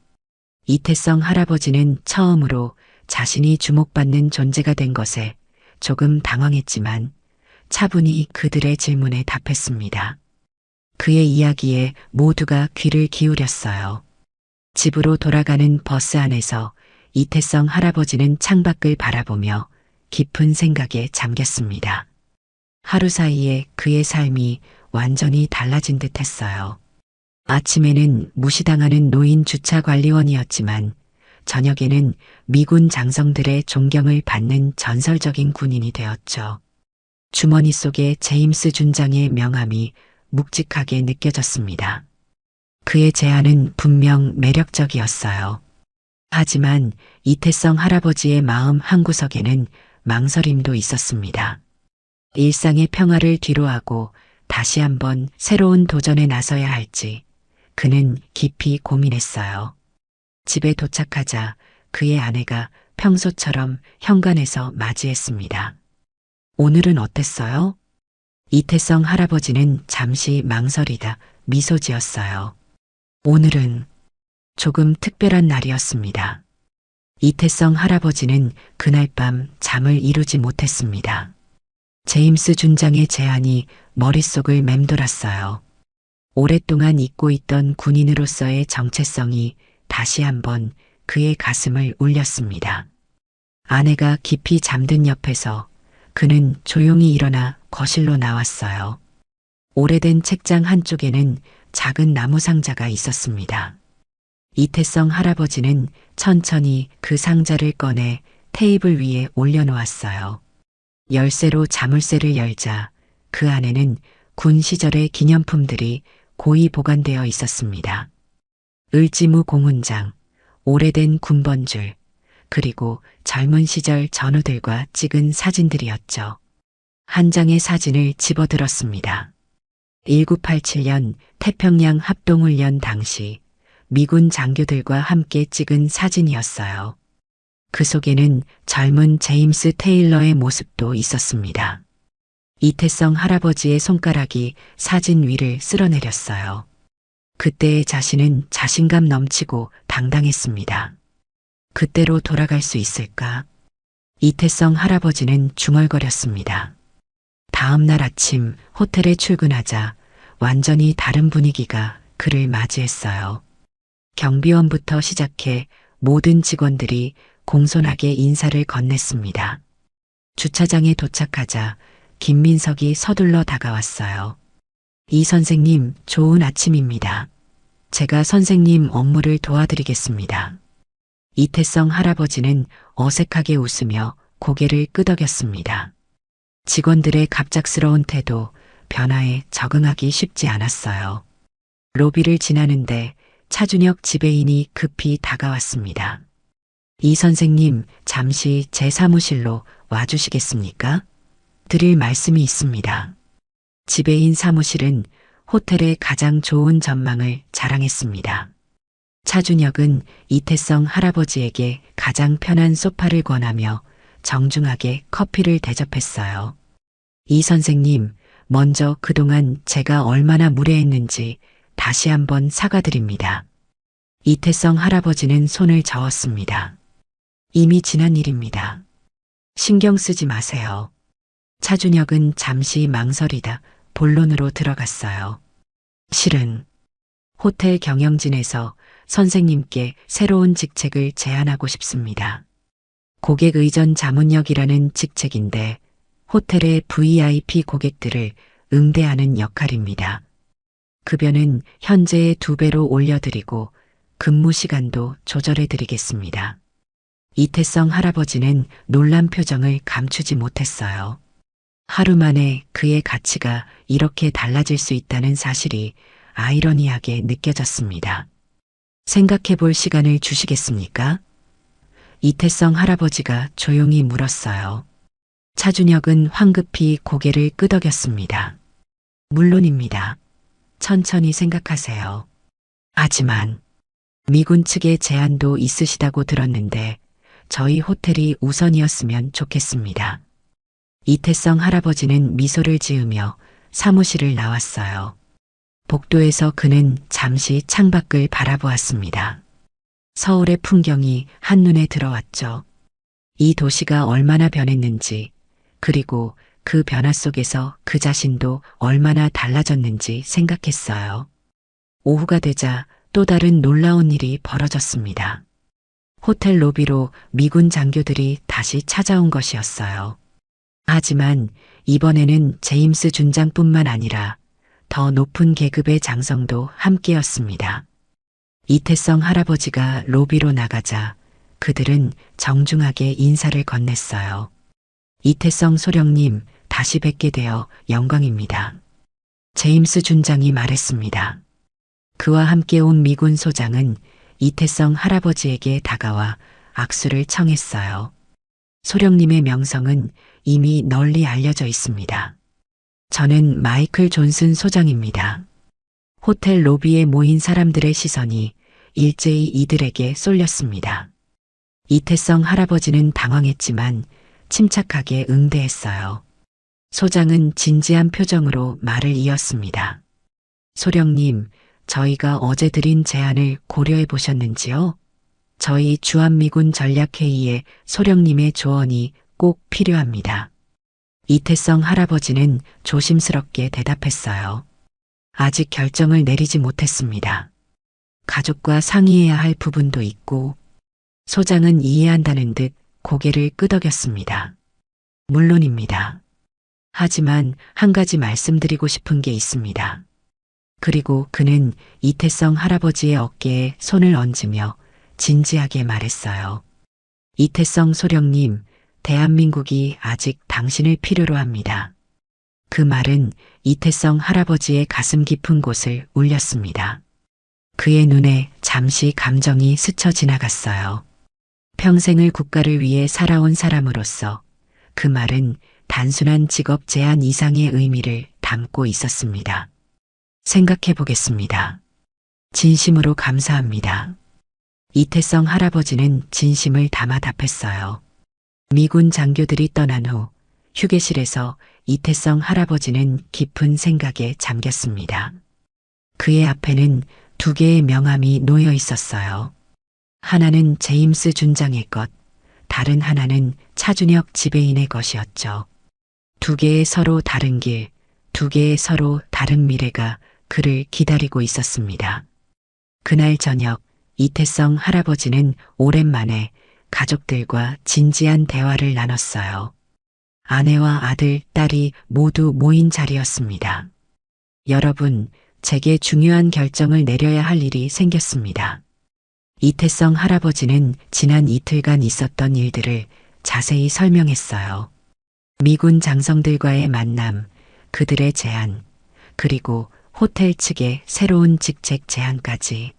이태성 할아버지는 처음으로 자신이 주목받는 존재가 된 것에 조금 당황했지만 차분히 그들의 질문에 답했습니다. 그의 이야기에 모두가 귀를 기울였어요. 집으로 돌아가는 버스 안에서 이태성 할아버지는 창밖을 바라보며 깊은 생각에 잠겼습니다. 하루 사이에 그의 삶이 완전히 달라진 듯 했어요. 아침에는 무시당하는 노인 주차관리원이었지만 저녁에는 미군 장성들의 존경을 받는 전설적인 군인이 되었죠. 주머니 속에 제임스 준장의 명함이 묵직하게 느껴졌습니다. 그의 제안은 분명 매력적이었어요. 하지만 이태성 할아버지의 마음 한구석에는 망설임도 있었습니다. 일상의 평화를 뒤로하고 다시 한번 새로운 도전에 나서야 할지 그는 깊이 고민했어요. 집에 도착하자 그의 아내가 평소처럼 현관에서 맞이했습니다. 오늘은 어땠어요? 이태성 할아버지는 잠시 망설이다 미소 지었어요. 오늘은 조금 특별한 날이었습니다. 이태성 할아버지는 그날 밤 잠을 이루지 못했습니다. 제임스 준장의 제안이 머릿속을 맴돌았어요. 오랫동안 잊고 있던 군인으로서의 정체성이 다시 한번 그의 가슴을 울렸습니다. 아내가 깊이 잠든 옆에서 그는 조용히 일어나 거실로 나왔어요. 오래된 책장 한쪽에는 작은 나무 상자가 있었습니다. 이태성 할아버지는 천천히 그 상자를 꺼내 테이블 위에 올려놓았어요. 열쇠로 자물쇠를 열자 그 안에는 군 시절의 기념품들이 고이 보관되어 있었습니다. 을지무 공훈장, 오래된 군번줄, 그리고 젊은 시절 전우들과 찍은 사진들이었죠. 한 장의 사진을 집어들었습니다. 1987년 태평양 합동훈련 당시 미군 장교들과 함께 찍은 사진이었어요. 그 속에는 젊은 제임스 테일러의 모습도 있었습니다. 이태성 할아버지의 손가락이 사진 위를 쓸어내렸어요. 그때의 자신은 자신감 넘치고 당당했습니다. 그때로 돌아갈 수 있을까? 이태성 할아버지는 중얼거렸습니다. 다음 날 아침 호텔에 출근하자 완전히 다른 분위기가 그를 맞이했어요. 경비원부터 시작해 모든 직원들이 공손하게 인사를 건넸습니다. 주차장에 도착하자 김민석이 서둘러 다가왔어요. 이 선생님, 좋은 아침입니다. 제가 선생님 업무를 도와드리겠습니다. 이태성 할아버지는 어색하게 웃으며 고개를 끄덕였습니다. 직원들의 갑작스러운 태도, 변화에 적응하기 쉽지 않았어요. 로비를 지나는데 차준혁 지배인이 급히 다가왔습니다. 이 선생님, 잠시 제 사무실로 와주시겠습니까? 드릴 말씀이 있습니다. 지배인 사무실은 호텔의 가장 좋은 전망을 자랑했습니다. 차준혁은 이태성 할아버지에게 가장 편한 소파를 권하며 정중하게 커피를 대접했어요. 이 선생님, 먼저 그동안 제가 얼마나 무례했는지 다시 한번 사과드립니다. 이태성 할아버지는 손을 저었습니다. 이미 지난 일입니다. 신경 쓰지 마세요. 차준혁은 잠시 망설이다 본론으로 들어갔어요. 실은 호텔 경영진에서 선생님께 새로운 직책을 제안하고 싶습니다. 고객 의전 자문역이라는 직책인데 호텔의 VIP 고객들을 응대하는 역할입니다. 급여는 현재의 2배로 올려드리고 근무 시간도 조절해드리겠습니다. 이태성 할아버지는 놀란 표정을 감추지 못했어요. 하루 만에 그의 가치가 이렇게 달라질 수 있다는 사실이 아이러니하게 느껴졌습니다. 생각해 볼 시간을 주시겠습니까? 이태성 할아버지가 조용히 물었어요. 차준혁은 황급히 고개를 끄덕였습니다. 물론입니다. 천천히 생각하세요. 하지만 미군 측의 제안도 있으시다고 들었는데 저희 호텔이 우선이었으면 좋겠습니다. 이태성 할아버지는 미소를 지으며 사무실을 나왔어요. 복도에서 그는 잠시 창밖을 바라보았습니다. 서울의 풍경이 한눈에 들어왔죠. 이 도시가 얼마나 변했는지, 그리고 그 변화 속에서 그 자신도 얼마나 달라졌는지 생각했어요. 오후가 되자 또 다른 놀라운 일이 벌어졌습니다. 호텔 로비로 미군 장교들이 다시 찾아온 것이었어요. 하지만 이번에는 제임스 준장뿐만 아니라 더 높은 계급의 장성도 함께였습니다. 이태성 할아버지가 로비로 나가자 그들은 정중하게 인사를 건넸어요. 이태성 소령님, 다시 뵙게 되어 영광입니다. 제임스 준장이 말했습니다. 그와 함께 온 미군 소장은 이태성 할아버지에게 다가와 악수를 청했어요. 소령님의 명성은 이미 널리 알려져 있습니다. 저는 마이클 존슨 소장입니다. 호텔 로비에 모인 사람들의 시선이 일제히 이들에게 쏠렸습니다. 이태성 할아버지는 당황했지만 침착하게 응대했어요. 소장은 진지한 표정으로 말을 이었습니다. 소령님, 저희가 어제 드린 제안을 고려해 보셨는지요? 저희 주한미군 전략회의에 소령님의 조언이 꼭 필요합니다. 이태성 할아버지는 조심스럽게 대답했어요. 아직 결정을 내리지 못했습니다. 가족과 상의해야 할 부분도 있고, 소장은 이해한다는 듯 고개를 끄덕였습니다. 물론입니다. 하지만 한 가지 말씀드리고 싶은 게 있습니다. 그리고 그는 이태성 할아버지의 어깨에 손을 얹으며 진지하게 말했어요. 이태성 소령님, 대한민국이 아직 당신을 필요로 합니다. 그 말은 이태성 할아버지의 가슴 깊은 곳을 울렸습니다. 그의 눈에 잠시 감정이 스쳐 지나갔어요. 평생을 국가를 위해 살아온 사람으로서 그 말은 단순한 직업 제한 이상의 의미를 담고 있었습니다. 생각해 보겠습니다. 진심으로 감사합니다. 이태성 할아버지는 진심을 담아 답했어요. 미군 장교들이 떠난 후 휴게실에서 이태성 할아버지는 깊은 생각에 잠겼습니다. 그의 앞에는 두 개의 명함이 놓여 있었어요. 하나는 제임스 준장의 것, 다른 하나는 차준혁 지배인의 것이었죠. 두 개의 서로 다른 길, 두 개의 서로 다른 미래가 그를 기다리고 있었습니다. 그날 저녁 이태성 할아버지는 오랜만에 가족들과 진지한 대화를 나눴어요. 아내와 아들, 딸이 모두 모인 자리였습니다. 여러분, 제게 중요한 결정을 내려야 할 일이 생겼습니다. 이태성 할아버지는 지난 이틀간 있었던 일들을 자세히 설명했어요. 미군 장성들과의 만남, 그들의 제안, 그리고 호텔 측의 새로운 직책 제안까지.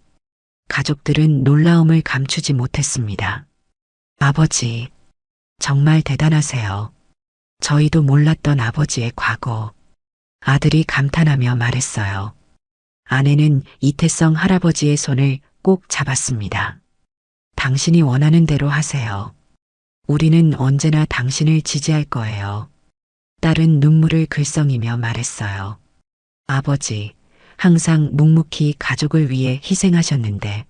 가족들은 놀라움을 감추지 못했습니다. 아버지, 정말 대단하세요. 저희도 몰랐던 아버지의 과거. 아들이 감탄하며 말했어요. 아내는 이태성 할아버지의 손을 꼭 잡았습니다. 당신이 원하는 대로 하세요. 우리는 언제나 당신을 지지할 거예요. 딸은 눈물을 글썽이며 말했어요. 아버지, 항상 묵묵히 가족을 위해 희생하셨는데,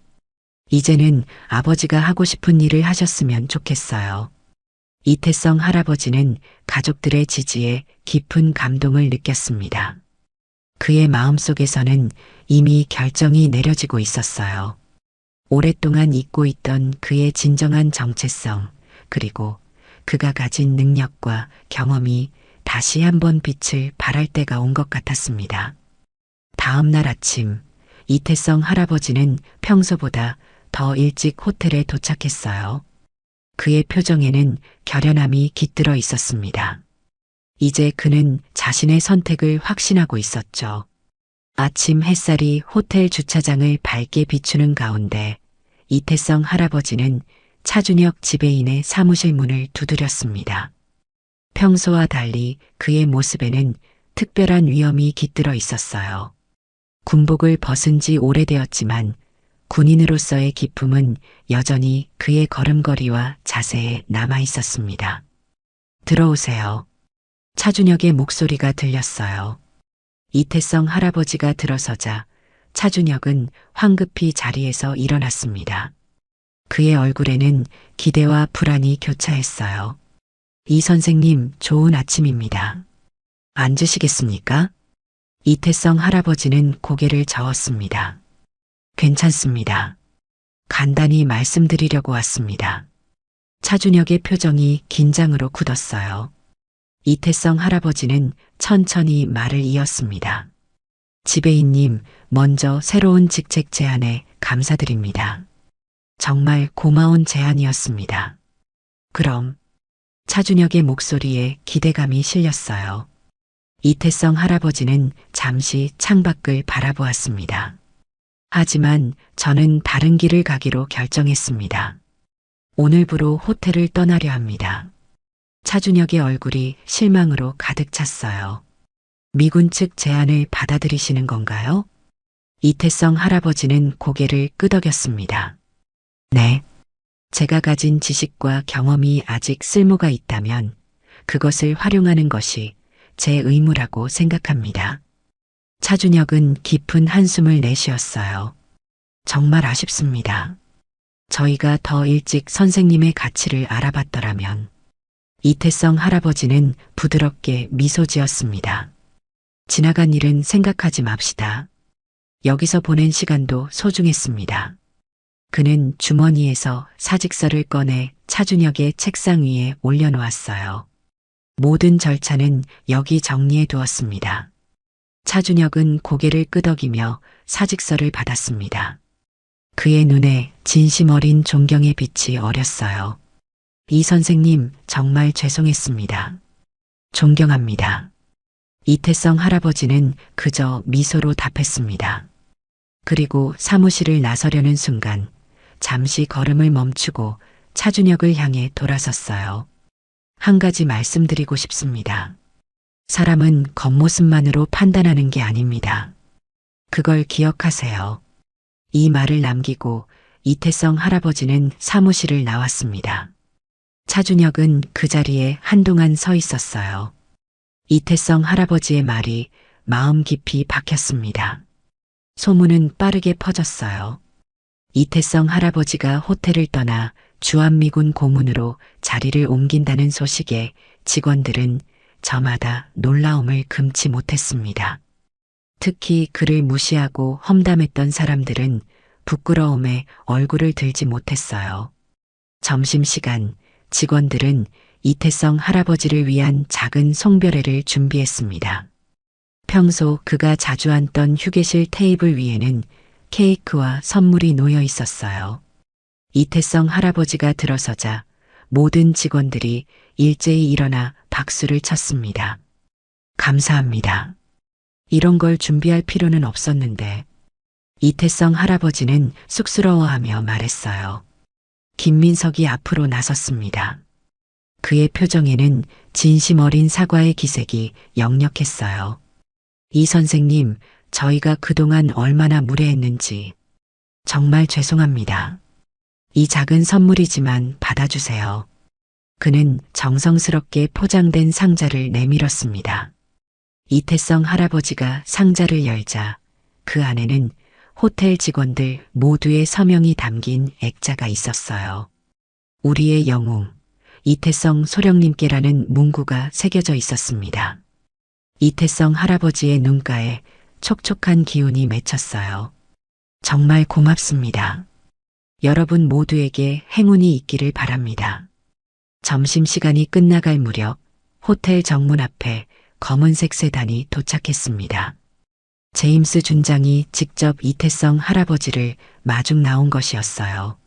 이제는 아버지가 하고 싶은 일을 하셨으면 좋겠어요. 이태성 할아버지는 가족들의 지지에 깊은 감동을 느꼈습니다. 그의 마음속에서는 이미 결정이 내려지고 있었어요. 오랫동안 잊고 있던 그의 진정한 정체성, 그리고 그가 가진 능력과 경험이 다시 한번 빛을 발할 때가 온 것 같았습니다. 다음 날 아침, 이태성 할아버지는 평소보다 더 일찍 호텔에 도착했어요. 그의 표정에는 결연함이 깃들어 있었습니다. 이제 그는 자신의 선택을 확신하고 있었죠. 아침 햇살이 호텔 주차장을 밝게 비추는 가운데 이태성 할아버지는 차준혁 지배인의 사무실 문을 두드렸습니다. 평소와 달리 그의 모습에는 특별한 위엄이 깃들어 있었어요. 군복을 벗은 지 오래되었지만 군인으로서의 기품은 여전히 그의 걸음걸이와 자세에 남아 있었습니다. 들어오세요. 차준혁의 목소리가 들렸어요. 이태성 할아버지가 들어서자 차준혁은 황급히 자리에서 일어났습니다. 그의 얼굴에는 기대와 불안이 교차했어요. 이 선생님, 좋은 아침입니다. 앉으시겠습니까? 이태성 할아버지는 고개를 저었습니다. 괜찮습니다. 간단히 말씀드리려고 왔습니다. 차준혁의 표정이 긴장으로 굳었어요. 이태성 할아버지는 천천히 말을 이었습니다. 지배인님, 먼저 새로운 직책 제안에 감사드립니다. 정말 고마운 제안이었습니다. 그럼 차준혁의 목소리에 기대감이 실렸어요. 이태성 할아버지는 잠시 창밖을 바라보았습니다. 하지만 저는 다른 길을 가기로 결정했습니다. 오늘부로 호텔을 떠나려 합니다. 차준혁의 얼굴이 실망으로 가득 찼어요. 미군 측 제안을 받아들이시는 건가요? 이태성 할아버지는 고개를 끄덕였습니다. 네. 제가 가진 지식과 경험이 아직 쓸모가 있다면 그것을 활용하는 것이 제 의무라고 생각합니다. 차준혁은 깊은 한숨을 내쉬었어요. 정말 아쉽습니다. 저희가 더 일찍 선생님의 가치를 알아봤더라면. 이태성 할아버지는 부드럽게 미소 지었습니다. 지나간 일은 생각하지 맙시다. 여기서 보낸 시간도 소중했습니다. 그는 주머니에서 사직서를 꺼내 차준혁의 책상 위에 올려놓았어요. 모든 절차는 여기 정리해 두었습니다. 차준혁은 고개를 끄덕이며 사직서를 받았습니다. 그의 눈에 진심 어린 존경의 빛이 어렸어요. 이 선생님, 정말 죄송했습니다. 존경합니다. 이태성 할아버지는 그저 미소로 답했습니다. 그리고 사무실을 나서려는 순간 잠시 걸음을 멈추고 차준혁을 향해 돌아섰어요. 한 가지 말씀드리고 싶습니다. 사람은 겉모습만으로 판단하는 게 아닙니다. 그걸 기억하세요. 이 말을 남기고 이태성 할아버지는 사무실을 나왔습니다. 차준혁은 그 자리에 한동안 서 있었어요. 이태성 할아버지의 말이 마음 깊이 박혔습니다. 소문은 빠르게 퍼졌어요. 이태성 할아버지가 호텔을 떠나 주한미군 고문으로 자리를 옮긴다는 소식에 직원들은 저마다 놀라움을 금치 못했습니다. 특히 그를 무시하고 험담했던 사람들은 부끄러움에 얼굴을 들지 못했어요. 점심시간 직원들은 이태성 할아버지를 위한 작은 송별회를 준비했습니다. 평소 그가 자주 앉던 휴게실 테이블 위에는 케이크와 선물이 놓여 있었어요. 이태성 할아버지가 들어서자 모든 직원들이 일제히 일어나 박수를 쳤습니다. 감사합니다. 이런 걸 준비할 필요는 없었는데. 이태성 할아버지는 쑥스러워하며 말했어요. 김민석이 앞으로 나섰습니다. 그의 표정에는 진심 어린 사과의 기색이 역력했어요. 이 선생님, 저희가 그동안 얼마나 무례했는지 정말 죄송합니다. 이 작은 선물이지만 받아주세요. 그는 정성스럽게 포장된 상자를 내밀었습니다. 이태성 할아버지가 상자를 열자 그 안에는 호텔 직원들 모두의 서명이 담긴 액자가 있었어요. 우리의 영웅, 이태성 소령님께라는 문구가 새겨져 있었습니다. 이태성 할아버지의 눈가에 촉촉한 기운이 맺혔어요. 정말 고맙습니다. 여러분 모두에게 행운이 있기를 바랍니다. 점심시간이 끝나갈 무렵 호텔 정문 앞에 검은색 세단이 도착했습니다. 제임스 준장이 직접 이태성 할아버지를 마중 나온 것이었어요.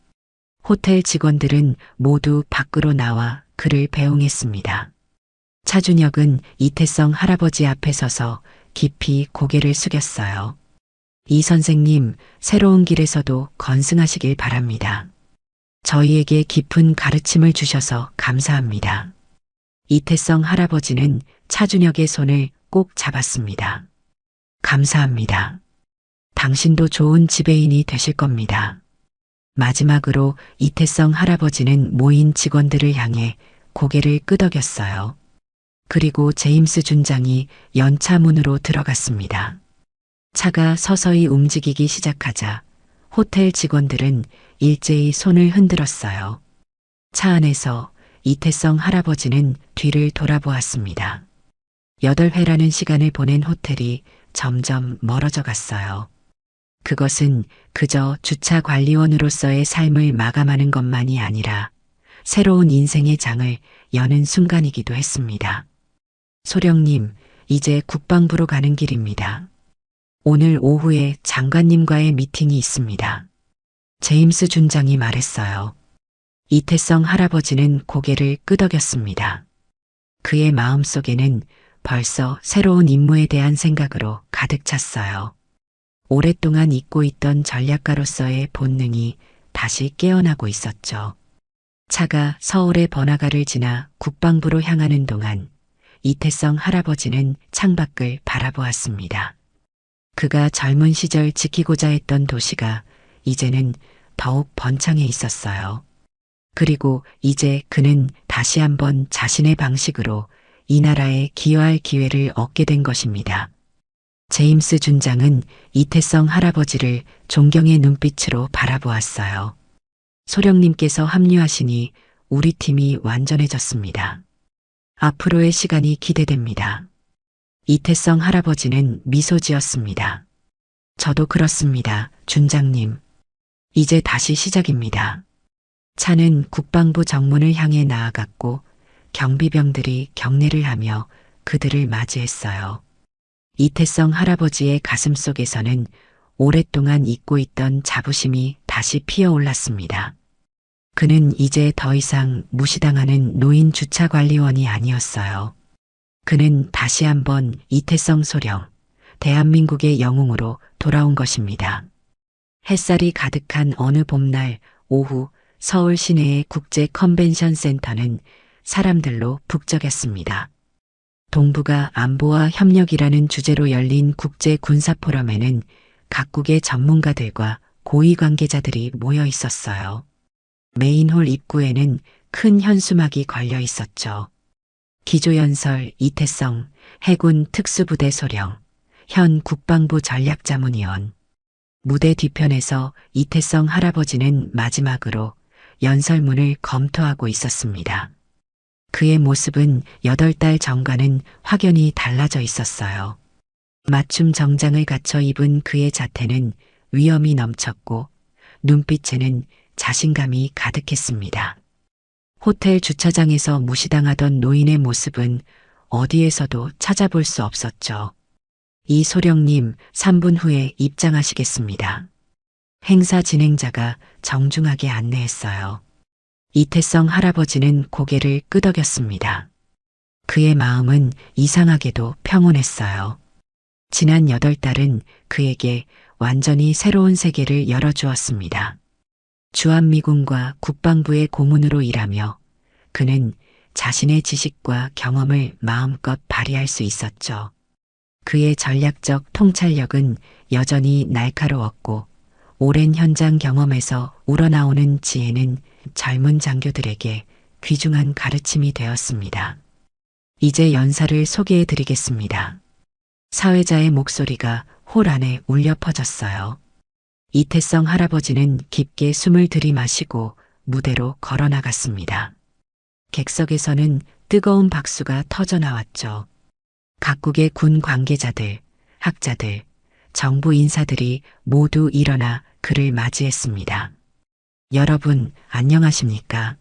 호텔 직원들은 모두 밖으로 나와 그를 배웅했습니다. 차준혁은 이태성 할아버지 앞에 서서 깊이 고개를 숙였어요. 이 선생님, 새로운 길에서도 건승하시길 바랍니다. 저희에게 깊은 가르침을 주셔서 감사합니다. 이태성 할아버지는 차준혁의 손을 꼭 잡았습니다. 감사합니다. 당신도 좋은 지배인이 되실 겁니다. 마지막으로 이태성 할아버지는 모인 직원들을 향해 고개를 끄덕였어요. 그리고 제임스 준장이 연차 문으로 들어갔습니다. 차가 서서히 움직이기 시작하자 호텔 직원들은 일제히 손을 흔들었어요. 차 안에서 이태성 할아버지는 뒤를 돌아보았습니다. 8회라는 시간을 보낸 호텔이 점점 멀어져 갔어요. 그것은 그저 주차 관리원으로서의 삶을 마감하는 것만이 아니라 새로운 인생의 장을 여는 순간이기도 했습니다. 소령님, 이제 국방부로 가는 길입니다. 오늘 오후에 장관님과의 미팅이 있습니다. 제임스 준장이 말했어요. 이태성 할아버지는 고개를 끄덕였습니다. 그의 마음속에는 벌써 새로운 임무에 대한 생각으로 가득 찼어요. 오랫동안 잊고 있던 전략가로서의 본능이 다시 깨어나고 있었죠. 차가 서울의 번화가를 지나 국방부로 향하는 동안 이태성 할아버지는 창밖을 바라보았습니다. 그가 젊은 시절 지키고자 했던 도시가 이제는 더욱 번창해 있었어요. 그리고 이제 그는 다시 한번 자신의 방식으로 이 나라에 기여할 기회를 얻게 된 것입니다. 제임스 준장은 이태성 할아버지를 존경의 눈빛으로 바라보았어요. 소령님께서 합류하시니 우리 팀이 완전해졌습니다. 앞으로의 시간이 기대됩니다. 이태성 할아버지는 미소 지었습니다. 저도 그렇습니다, 준장님. 이제 다시 시작입니다. 차는 국방부 정문을 향해 나아갔고 경비병들이 경례를 하며 그들을 맞이했어요. 이태성 할아버지의 가슴속에서는 오랫동안 잊고 있던 자부심이 다시 피어올랐습니다. 그는 이제 더 이상 무시당하는 노인 주차관리원이 아니었어요. 그는 다시 한번 이태성 소령, 대한민국의 영웅으로 돌아온 것입니다. 햇살이 가득한 어느 봄날 오후 서울 시내의 국제 컨벤션 센터는 사람들로 북적였습니다. 동북아 안보와 협력이라는 주제로 열린 국제 군사 포럼에는 각국의 전문가들과 고위 관계자들이 모여 있었어요. 메인홀 입구에는 큰 현수막이 걸려 있었죠. 기조연설 이태성 해군 특수부대 소령, 현 국방부 전략자문위원. 무대 뒤편에서 이태성 할아버지는 마지막으로 연설문을 검토하고 있었습니다. 그의 모습은 8달 전과는 확연히 달라져 있었어요. 맞춤 정장을 갖춰 입은 그의 자태는 위엄이 넘쳤고 눈빛에는 자신감이 가득했습니다. 호텔 주차장에서 무시당하던 노인의 모습은 어디에서도 찾아볼 수 없었죠. 이 소령님 3분 후에 입장하시겠습니다. 행사 진행자가 정중하게 안내했어요. 이태성 할아버지는 고개를 끄덕였습니다. 그의 마음은 이상하게도 평온했어요. 지난 8달은 그에게 완전히 새로운 세계를 열어주었습니다. 주한미군과 국방부의 고문으로 일하며 그는 자신의 지식과 경험을 마음껏 발휘할 수 있었죠. 그의 전략적 통찰력은 여전히 날카로웠고 오랜 현장 경험에서 우러나오는 지혜는 젊은 장교들에게 귀중한 가르침이 되었습니다. 이제 연사를 소개해 드리겠습니다. 사회자의 목소리가 홀 안에 울려 퍼졌어요. 이태성 할아버지는 깊게 숨을 들이마시고 무대로 걸어 나갔습니다. 객석에서는 뜨거운 박수가 터져 나왔죠. 각국의 군 관계자들, 학자들, 정부 인사들이 모두 일어나 그를 맞이했습니다. 여러분, 안녕하십니까?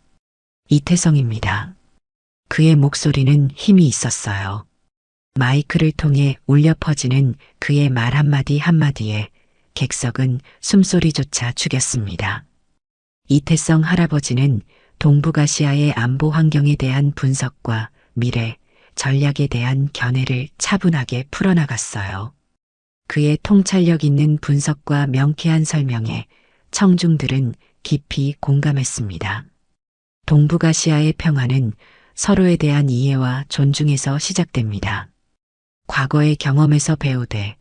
이태성입니다. 그의 목소리는 힘이 있었어요. 마이크를 통해 울려 퍼지는 그의 말 한마디 한마디에 객석은 숨소리조차 죽였습니다. 이태성 할아버지는 동북아시아의 안보 환경에 대한 분석과 미래, 전략에 대한 견해를 차분하게 풀어나갔어요. 그의 통찰력 있는 분석과 명쾌한 설명에 청중들은 깊이 공감했습니다. 동북아시아의 평화는 서로에 대한 이해와 존중에서 시작됩니다. 과거의 경험에서 배우되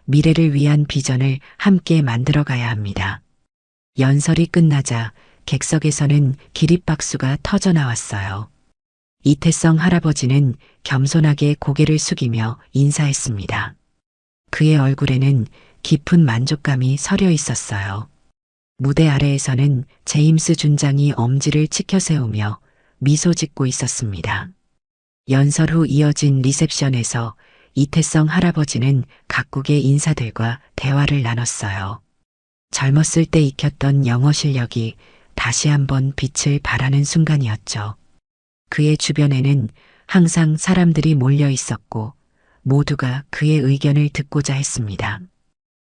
미래를 위한 비전을 함께 만들어가야 합니다. 연설이 끝나자 객석에서는 기립박수가 터져 나왔어요. 이태성 할아버지는 겸손하게 고개를 숙이며 인사했습니다. 그의 얼굴에는 깊은 만족감이 서려 있었어요. 무대 아래에서는 제임스 준장이 엄지를 치켜 세우며 미소 짓고 있었습니다. 연설 후 이어진 리셉션에서 이태성 할아버지는 각국의 인사들과 대화를 나눴어요. 젊었을 때 익혔던 영어 실력이 다시 한번 빛을 발하는 순간이었죠. 그의 주변에는 항상 사람들이 몰려 있었고 모두가 그의 의견을 듣고자 했습니다.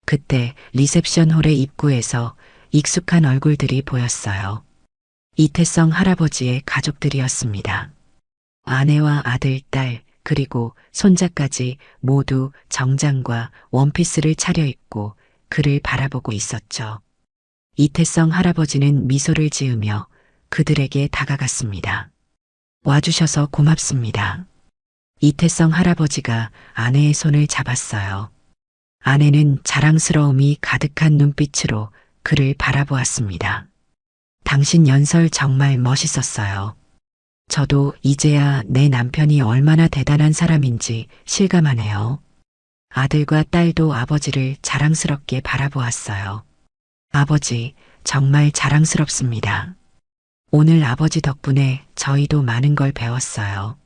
그때 리셉션 홀의 입구에서 익숙한 얼굴들이 보였어요. 이태성 할아버지의 가족들이었습니다. 아내와 아들, 딸, 그리고 손자까지 모두 정장과 원피스를 차려입고 그를 바라보고 있었죠. 이태성 할아버지는 미소를 지으며 그들에게 다가갔습니다. 와주셔서 고맙습니다. 이태성 할아버지가 아내의 손을 잡았어요. 아내는 자랑스러움이 가득한 눈빛으로 그를 바라보았습니다. 당신 연설 정말 멋있었어요. 저도 이제야 내 남편이 얼마나 대단한 사람인지 실감하네요. 아들과 딸도 아버지를 자랑스럽게 바라보았어요. 아버지, 정말 자랑스럽습니다. 오늘 아버지 덕분에 저희도 많은 걸 배웠어요.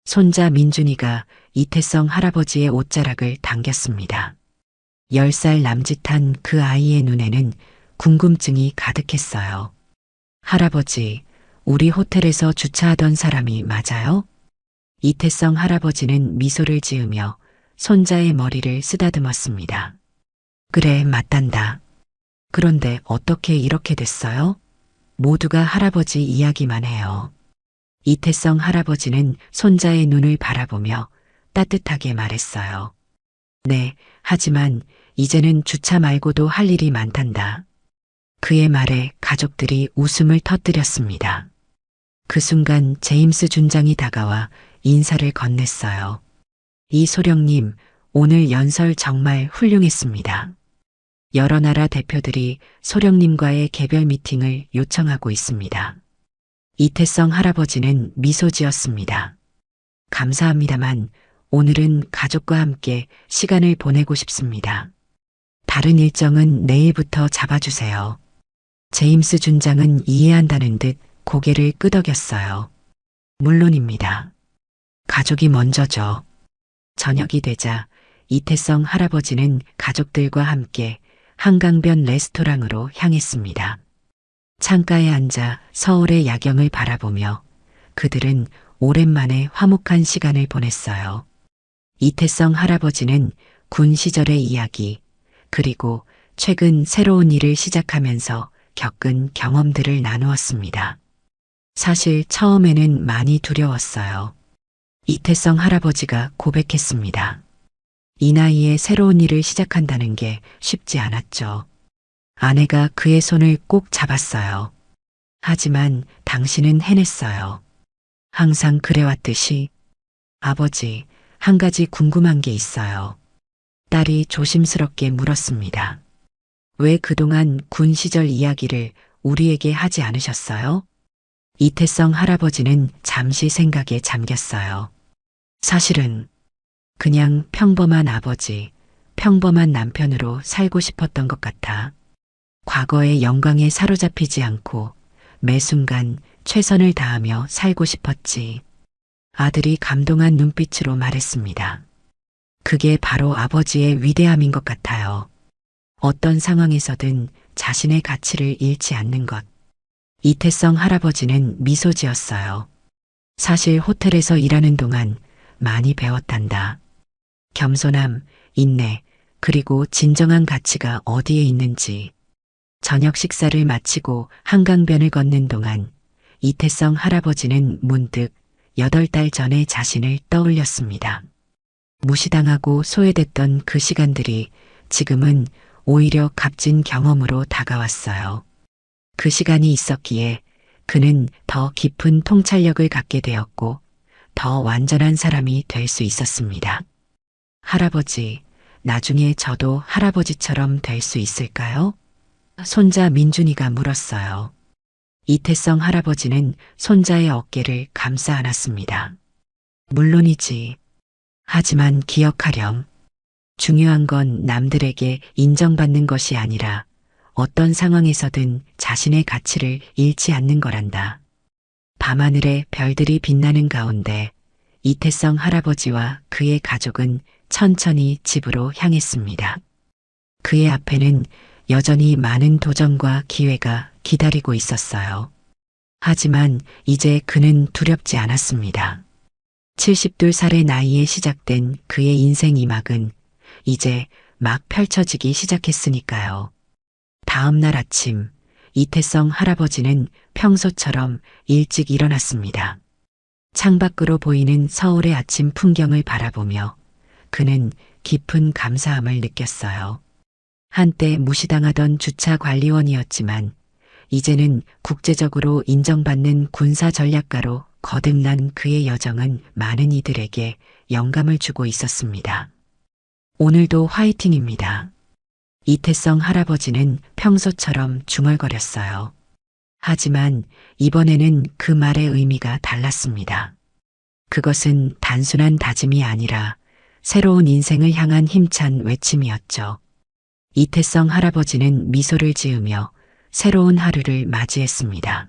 손자 민준이가 이태성 할아버지의 옷자락을 당겼습니다. 10살 남짓한 그 아이의 눈에는 궁금증이 가득했어요. 할아버지, 우리 호텔에서 주차하던 사람이 맞아요? 이태성 할아버지는 미소를 지으며 손자의 머리를 쓰다듬었습니다. 그래, 맞단다. 그런데 어떻게 이렇게 됐어요? 모두가 할아버지 이야기만 해요. 이태성 할아버지는 손자의 눈을 바라보며 따뜻하게 말했어요. 네, 하지만 이제는 주차 말고도 할 일이 많단다. 그의 말에 가족들이 웃음을 터뜨렸습니다. 그 순간 제임스 준장이 다가와 인사를 건넸어요. 이소령님, 오늘 연설 정말 훌륭했습니다. 여러 나라 대표들이 소령님과의 개별 미팅을 요청하고 있습니다. 이태성 할아버지는 미소 지었습니다. 감사합니다만 오늘은 가족과 함께 시간을 보내고 싶습니다. 다른 일정은 내일부터 잡아주세요. 제임스 준장은 이해한다는 듯 고개를 끄덕였어요. 물론입니다. 가족이 먼저죠. 저녁이 되자 이태성 할아버지는 가족들과 함께 한강변 레스토랑으로 향했습니다. 창가에 앉아 서울의 야경을 바라보며 그들은 오랜만에 화목한 시간을 보냈어요. 이태성 할아버지는 군 시절의 이야기, 그리고 최근 새로운 일을 시작하면서 겪은 경험들을 나누었습니다. 사실 처음에는 많이 두려웠어요. 이태성 할아버지가 고백했습니다. 이 나이에 새로운 일을 시작한다는 게 쉽지 않았죠. 아내가 그의 손을 꼭 잡았어요. 하지만 당신은 해냈어요. 항상 그래왔듯이. 아버지, 한 가지 궁금한 게 있어요. 딸이 조심스럽게 물었습니다. 왜 그동안 군 시절 이야기를 우리에게 하지 않으셨어요? 이태성 할아버지는 잠시 생각에 잠겼어요. 사실은 그냥 평범한 아버지, 평범한 남편으로 살고 싶었던 것 같아. 과거의 영광에 사로잡히지 않고 매 순간 최선을 다하며 살고 싶었지. 아들이 감동한 눈빛으로 말했습니다. 그게 바로 아버지의 위대함인 것 같아요. 어떤 상황에서든 자신의 가치를 잃지 않는 것. 이태성 할아버지는 미소 지었어요. 사실 호텔에서 일하는 동안 많이 배웠단다. 겸손함, 인내, 그리고 진정한 가치가 어디에 있는지. 저녁 식사를 마치고 한강변을 걷는 동안 이태성 할아버지는 문득 8달 전의 자신을 떠올렸습니다. 무시당하고 소외됐던 그 시간들이 지금은 오히려 값진 경험으로 다가왔어요. 그 시간이 있었기에 그는 더 깊은 통찰력을 갖게 되었고 더 완전한 사람이 될 수 있었습니다. 할아버지, 나중에 저도 할아버지처럼 될 수 있을까요? 손자 민준이가 물었어요. 이태성 할아버지는 손자의 어깨를 감싸 안았습니다. 물론이지. 하지만 기억하렴. 중요한 건 남들에게 인정받는 것이 아니라 어떤 상황에서든 자신의 가치를 잃지 않는 거란다. 밤하늘에 별들이 빛나는 가운데 이태성 할아버지와 그의 가족은 천천히 집으로 향했습니다. 그의 앞에는 여전히 많은 도전과 기회가 기다리고 있었어요. 하지만 이제 그는 두렵지 않았습니다. 72살의 나이에 시작된 그의 인생 이막은 이제 막 펼쳐지기 시작했으니까요. 다음 날 아침, 이태성 할아버지는 평소처럼 일찍 일어났습니다. 창밖으로 보이는 서울의 아침 풍경을 바라보며 그는 깊은 감사함을 느꼈어요. 한때 무시당하던 주차 관리원이었지만 이제는 국제적으로 인정받는 군사 전략가로 거듭난 그의 여정은 많은 이들에게 영감을 주고 있었습니다. 오늘도 화이팅입니다. 이태성 할아버지는 평소처럼 중얼거렸어요. 하지만 이번에는 그 말의 의미가 달랐습니다. 그것은 단순한 다짐이 아니라 새로운 인생을 향한 힘찬 외침이었죠. 이태성 할아버지는 미소를 지으며 새로운 하루를 맞이했습니다.